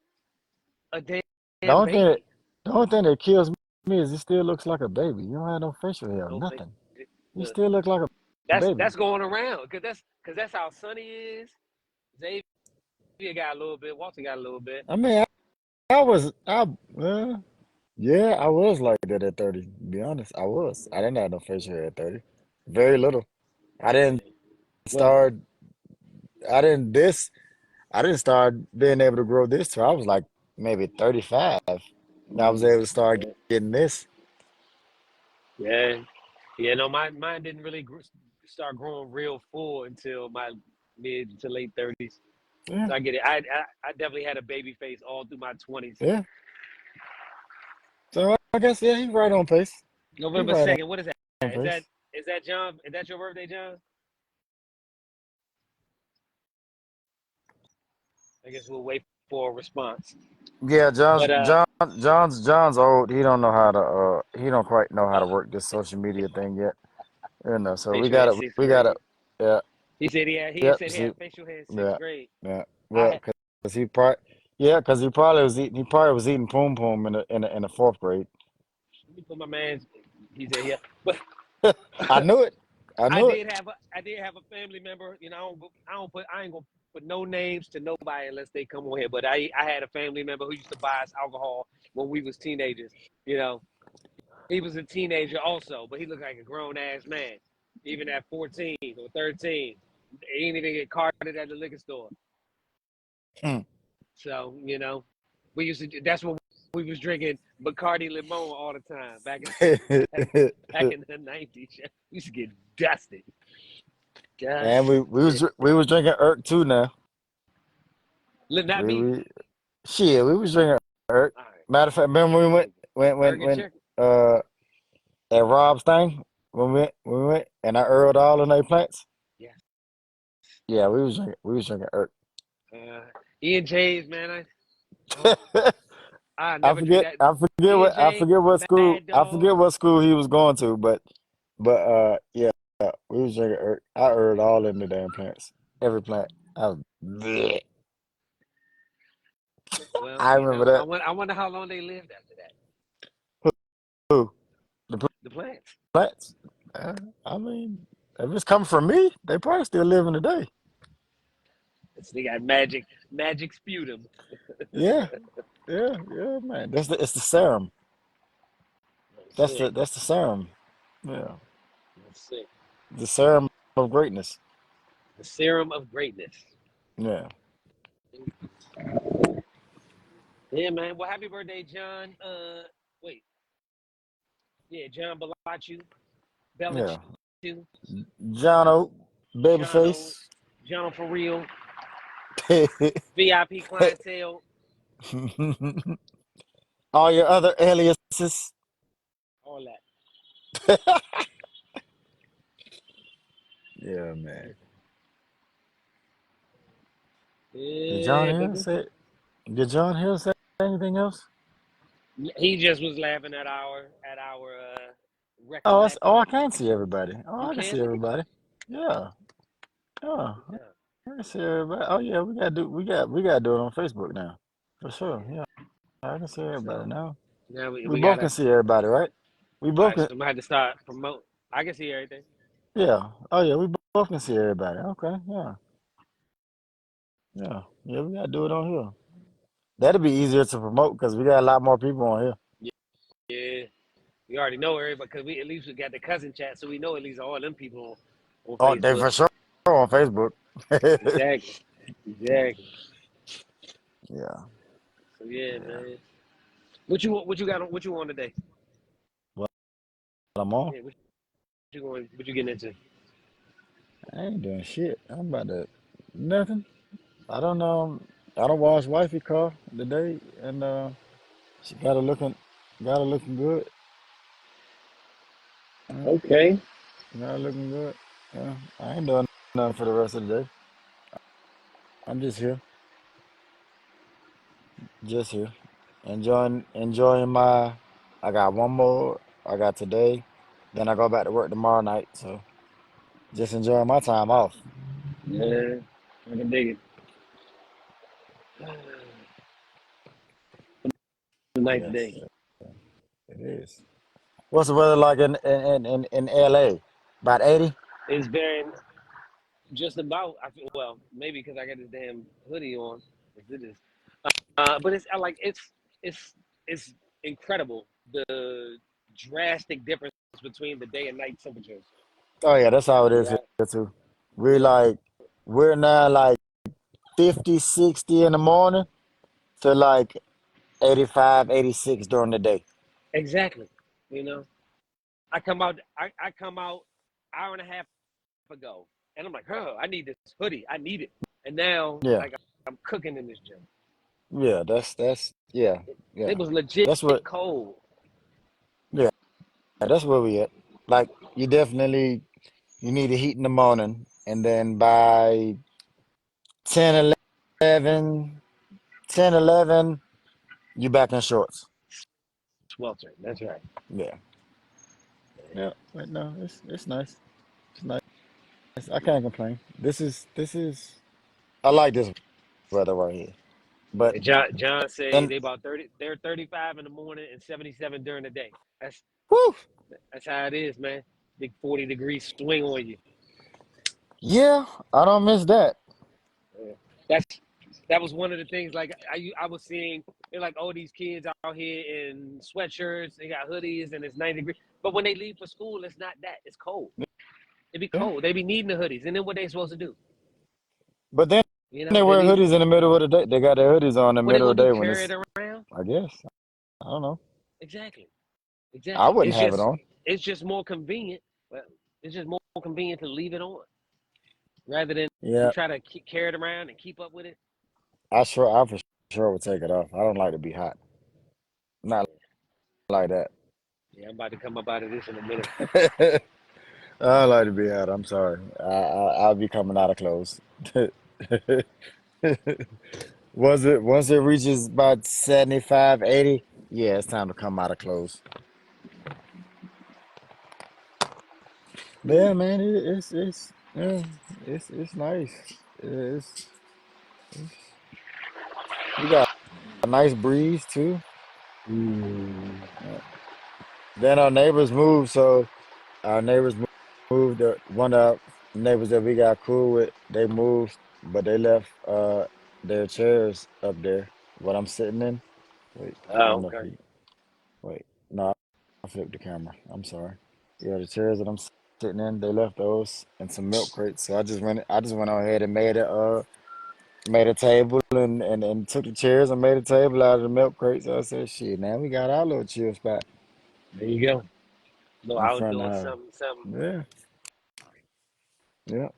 a the damn only thing that, baby. the only thing that kills me is he still looks like a baby. You don't have no facial hair, No face. nothing. You Look, still look like a baby. that's going around because that's how Sonny is. Xavier got a little bit. Walter got a little bit. I mean, I was, yeah, I was like that at 30. To be honest, I was. I didn't have no facial hair at 30. Very little. I didn't Yeah. Well, start. I didn't this. I didn't start being able to grow this till I was like maybe 35. And I was able to start yeah, getting this. yeah, yeah. No, mine didn't really start growing real full until my mid to late 30s. Yeah, So I get it. I definitely had a baby face all through my 20s. yeah. So I guess yeah, he's right on pace. He's November right 2nd. What is that? on Is that pace. is that John? Is that your birthday, John? I guess we'll wait for a response. Yeah, But John's old. He don't know how to he don't quite know how to work this social media thing yet. You know, so facial hair sixth we gotta grade. yeah, He had yep, said he see, had facial hair in sixth yeah, grade. yeah. I Well, had because he probably was eating poom poom in the fourth grade. let me put my man's. He said yeah, but I knew it. I knew it. I did have a family member. You know, I ain't gonna put no names to nobody unless they come on here. But I had a family member who used to buy us alcohol when we was teenagers. You know, he was a teenager also, but he looked like a grown ass man, even at 14 or 13. He didn't even get carded at the liquor store. Hmm. So you know, we used to. That's what we was drinking Bacardi Limon all the time back in the 90s. We used to get dusted. And Dusted. we was drinking Irk too now. Not me. We we was drinking Irk. All right. Matter of fact, remember when we went Erg check. uh at Rob's thing when we went and I earled all in their plants? Yes. Yeah, we was drinking Irk. Uh, Ian J's, man. Oh, I never drink that. Ian J, Mad I Dog. forget what school he was going to, but yeah, we was drinking Irk. I earled all in the damn plants. Every plant. I was bleh. Well, I you remember know, that. I wonder how long they lived after that. Who? The The plants. plants. Uh, I mean, if it's coming from me, they probably still living today. They got magic sputum. Yeah, man. It's the serum. That's it. That's the serum. Yeah, That's it. the serum of greatness. The serum of greatness. Yeah, Yeah, man. Well, happy birthday, John. Wait. Yeah, John Belachu, yeah. Belichu, John Oak, Jono, babyface. Jono for real, VIP clientele, All your other aliases. all that. Yeah, man. Did John Yeah, Hill baby. say? Did John Hill say anything else? He just was laughing at our I can see everybody. Oh, You I can can see see it? everybody. Yeah, yeah. Good job. I can see everybody. Oh yeah, we gotta do it on Facebook now. For sure. Yeah. Yeah, I can see everybody So now. now We we both gotta. can see everybody, right? We All both right, so can. I'm gonna have to start promote. I can see everything. Yeah. Oh yeah, we both can see everybody. Okay. Yeah. Yeah. Yeah. We gotta do it on here. That'll be easier to promote because we got a lot more people on here. Yeah, we already know everybody because we at least we got the cousin chat, so we know at least all them people on Oh, they Facebook. for sure on Facebook. Exactly. Exactly. Yeah. So yeah, Yeah. man. What you got on what you on today? Well, I'm on. Yeah, what you getting into? I ain't doing shit. I'm about to nothing. I don't know. I don't wash wifey car today, and she got her looking good. Yeah, Okay. got her looking good. Yeah, I ain't doing nothing for the rest of the day. I'm just here, enjoying my. I got one more. I got today. Then I go back to work tomorrow night. So just enjoying my time off. Yeah, I can dig it. Nice Yes, day. it is. What's the weather like in LA? About 80? It's very just about. I feel well, maybe because I got this damn hoodie on. If it is, but it's I like it's it's incredible the drastic difference between the day and night temperatures. Oh yeah, that's how it is here Right. too. We're like we're now like 50, 60 in the morning to like 85, 86 during the day. Exactly. You know, I come out hour and a half ago, and I'm like, oh, I need this hoodie. I need it. And now, Yeah. like, I'm cooking in this gym. Yeah, that's yeah, It yeah. was legit That's what cold. yeah, that's where we at. Like you need the heat in the morning and then by 10, 11, 10, 11, you back in shorts. Sweltering. That's right. Yeah. Yeah. But no, it's nice. It's nice. I can't complain. This is I like this weather right here. But Yeah, John say then they about 30. They're 35 in the morning and 77 during the day. whew, That's how it is, man. Big 40-degree swing on you. yeah, I don't miss that. Yeah. That was one of the things. Like I was seeing, they're like, oh, these kids out here in sweatshirts, they got hoodies, and it's 90 degrees. But when they leave for school, it's not that. It's cold. It be Yeah. cold. They be needing the hoodies, and then what they supposed to do? But then You they know, they wear leave. hoodies in the middle of the day. They got their hoodies on in the What they middle gonna of the do? day when Carry it it's, around? I guess. I don't know. Exactly. I Exactly. wouldn't have it on. It's just more convenient. Well, it's just more convenient to leave it on rather than Yeah, try to carry it around and keep up with it. I for sure would take it off. I don't like to be hot. Not like that. Yeah, I'm about to come up out of this in a minute. I don't like to be hot. I'm sorry. I'll be coming out of clothes. Once it reaches about 75, 80, yeah, it's time to come out of clothes. But yeah, man, it's yeah, it's nice. It's, it's we got a nice breeze too. Mm. Yeah. Then our neighbors moved, so our neighbors moved. One of the neighbors that we got cool with, they moved, but they left their chairs up there. What I'm sitting in. Wait, I don't Oh, know if okay. you. Wait, no, I flipped the camera. I'm sorry. Yeah, the chairs that I'm sitting in, they left those and some milk crates. So I just went on ahead and made a table and took the chairs and made a table out of the milk crates. So I said, shit, now we got our little chill spot There you go. No in front outdoor of something. her. Yeah, yeah.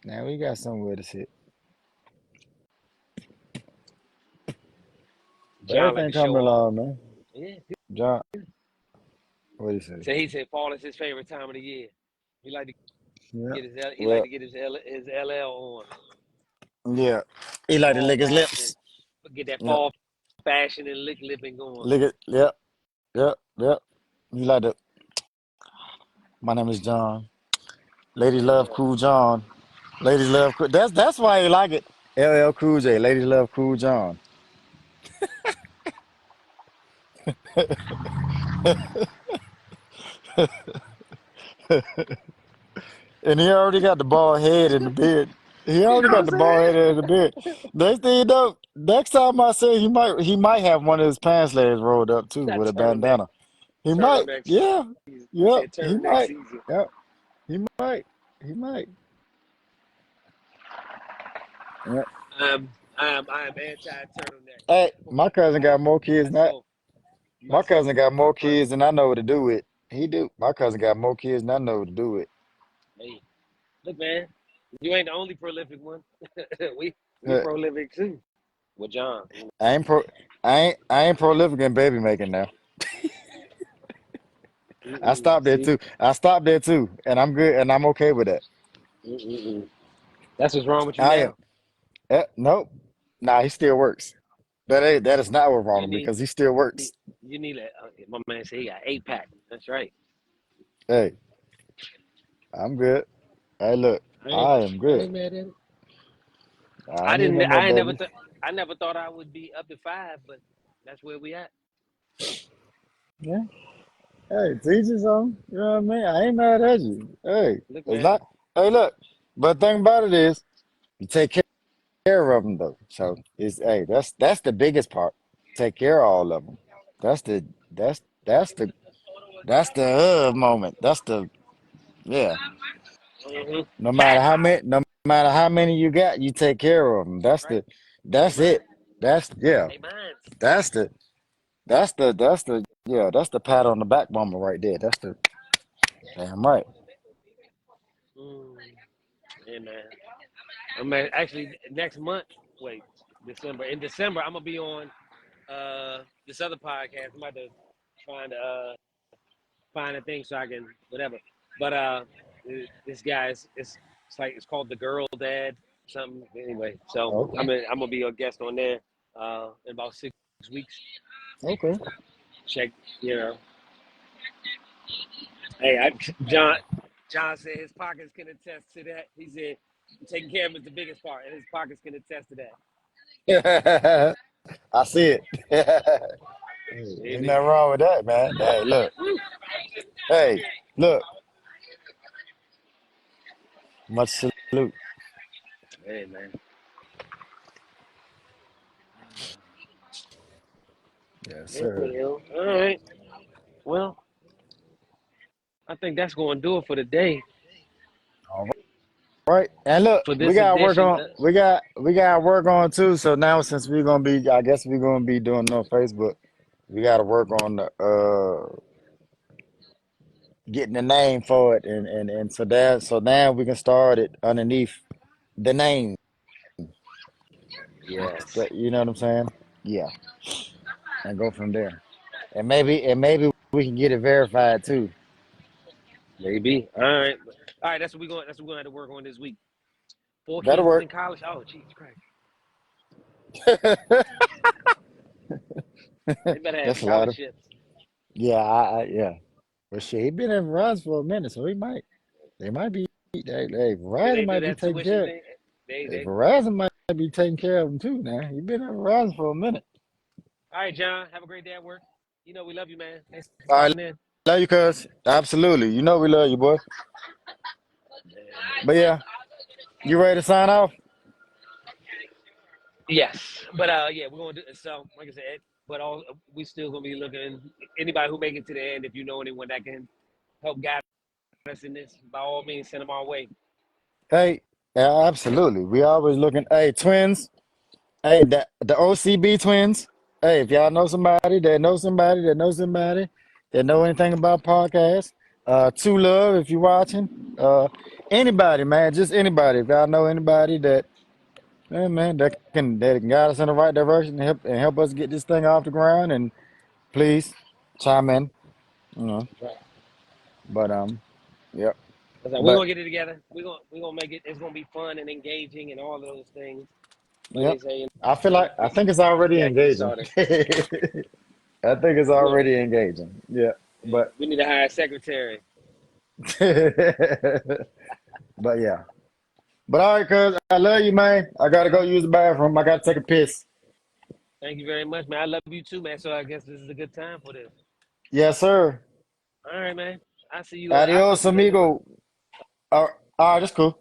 Now we got somewhere to sit. But John like everything to show coming off. along, man. Yeah. John, what do you say? So he said fall is his favorite time of the year. He like to Yeah. he like Well, to get his LL on. yeah. He like to Fall lick his fashion. lips. Get that Yeah. fall fashion and lipping going. Lick it. Yep. Yep. Yep. He like to. My name is John. Ladies love Yeah. Cool John. Ladies love cool. That's why he like it. LL Cool J. Ladies love Cool John. And he already got the bald head and the beard. He You already know what got I'm the bald saying? head and the beard. Next thing you know, next time I say he might have one of his pants legs rolled up too That with a turtleneck. bandana. He might. Turtleneck Yeah. season. He Yep. said He turtleneck might. season. Yep. He might. He might. Yep. I am anti turtleneck. Hey, my cousin got more kids than that. Myself. My Myself cousin got more personally. kids than I know what to do with. He do. My cousin got more kids than I know what to do with. Hey, look, man, you ain't the only prolific one. we Uh, prolific too. With John. I ain't pro. I ain't prolific in baby making now. I Mm-mm. stopped there See? too. I stopped there too, and I'm good, and I'm okay with that. Mm-mm. That's what's wrong with you I am. now. Nope. Nah, he still works. That is not what's wrong You with me need because he still works. you need a my man say he got 8 pack. That's right. Hey, I'm good. Hey, look, I ain't I am I good. ain't mad at it. I need no more babies. I never thought I would be up to 5, but that's where we at. Yeah. Hey, teach us something. You know what I mean? I ain't mad at you. Hey, Look, it's man. not. Hey, look. But the thing about it is, you take care of them though. So it's hey, that's the biggest part. Take care of all of them. That's the that's the that's the moment. That's the yeah. Mm-hmm. No matter how many you got, you take care of them. That's right. They That's mine. it. That's yeah. They mine. That's the yeah. That's the pat on the back moment right there. That's the damn right. Mm. Yeah, man. Actually next month. Wait, December. In December, I'm gonna be on this other podcast. I'm about to find a thing so I can whatever. But this guy it's like it's called the Girl Dad something anyway. So Okay. I'm gonna be a guest on there. in about 6 weeks. Okay. Check, you know. Hey, John said his pockets can attest to that. He said taking care of him is the biggest part, and his pockets can attest to that. I see it. Hey, Ain't nothing wrong with that, man. Hey, look. Hey, look. Much salute. hey, man. Yes, sir. Anyhow, all right. Well, I think that's going to do it for today. All right. And look, For we this gotta work edition. on we gotta work on too. So now since we're gonna be I guess we're gonna be doing it on Facebook, we gotta work on the getting the name for it and so now we can start it underneath the name. Yes, You know what I'm saying? Yeah. And go from there. And maybe we can get it verified too. maybe. All right. That's what we're going to have to work on this week. 4 That'll kids work. in college. Oh, Jesus Christ! They better have That's a lot of scholarships. yeah, yeah. But shit, he been in runs for a minute, so they might be Do Verizon they do might be that taking tuition care thing? They. Verizon might be taking care of him too now. He been in runs for a minute. All right, John. Have a great day at work. You know we love you, man. Thanks for All right, calling in. love you, cuz. Absolutely. You know we love you, boy. But yeah, you ready to sign off? Yes, but yeah, we're gonna do so. Like I said, but all we still gonna be looking. Anybody who make it to the end, if you know anyone that can help guide us in this, by all means, send them our way. Hey, yeah, absolutely. We always looking. Hey, twins. Hey, the OCB twins. Hey, if y'all know somebody that knows somebody that knows somebody that know anything about podcasts, Two Love, if you're watching, anybody, man, just anybody. If y'all know anybody that, man, that can guide us in the right direction and help us get this thing off the ground, and please chime in, you know. But yep. So we're But gonna get it together. We're gonna make it. It's gonna be fun and engaging and all of those things. Like they yep. say, I think it's already gotta get it engaging. started. I think it's We're gonna, already engaging. Yeah. But we need to hire a secretary. but yeah. But all right, cuz I love you, man. I gotta go use the bathroom. I gotta take a piss. Thank you very much, man. I love you too, man. So I guess this is a good time for this. Yes, sir. All right, man. I see you. I'll talk Adios, to you later, man. amigo. All right, that's cool.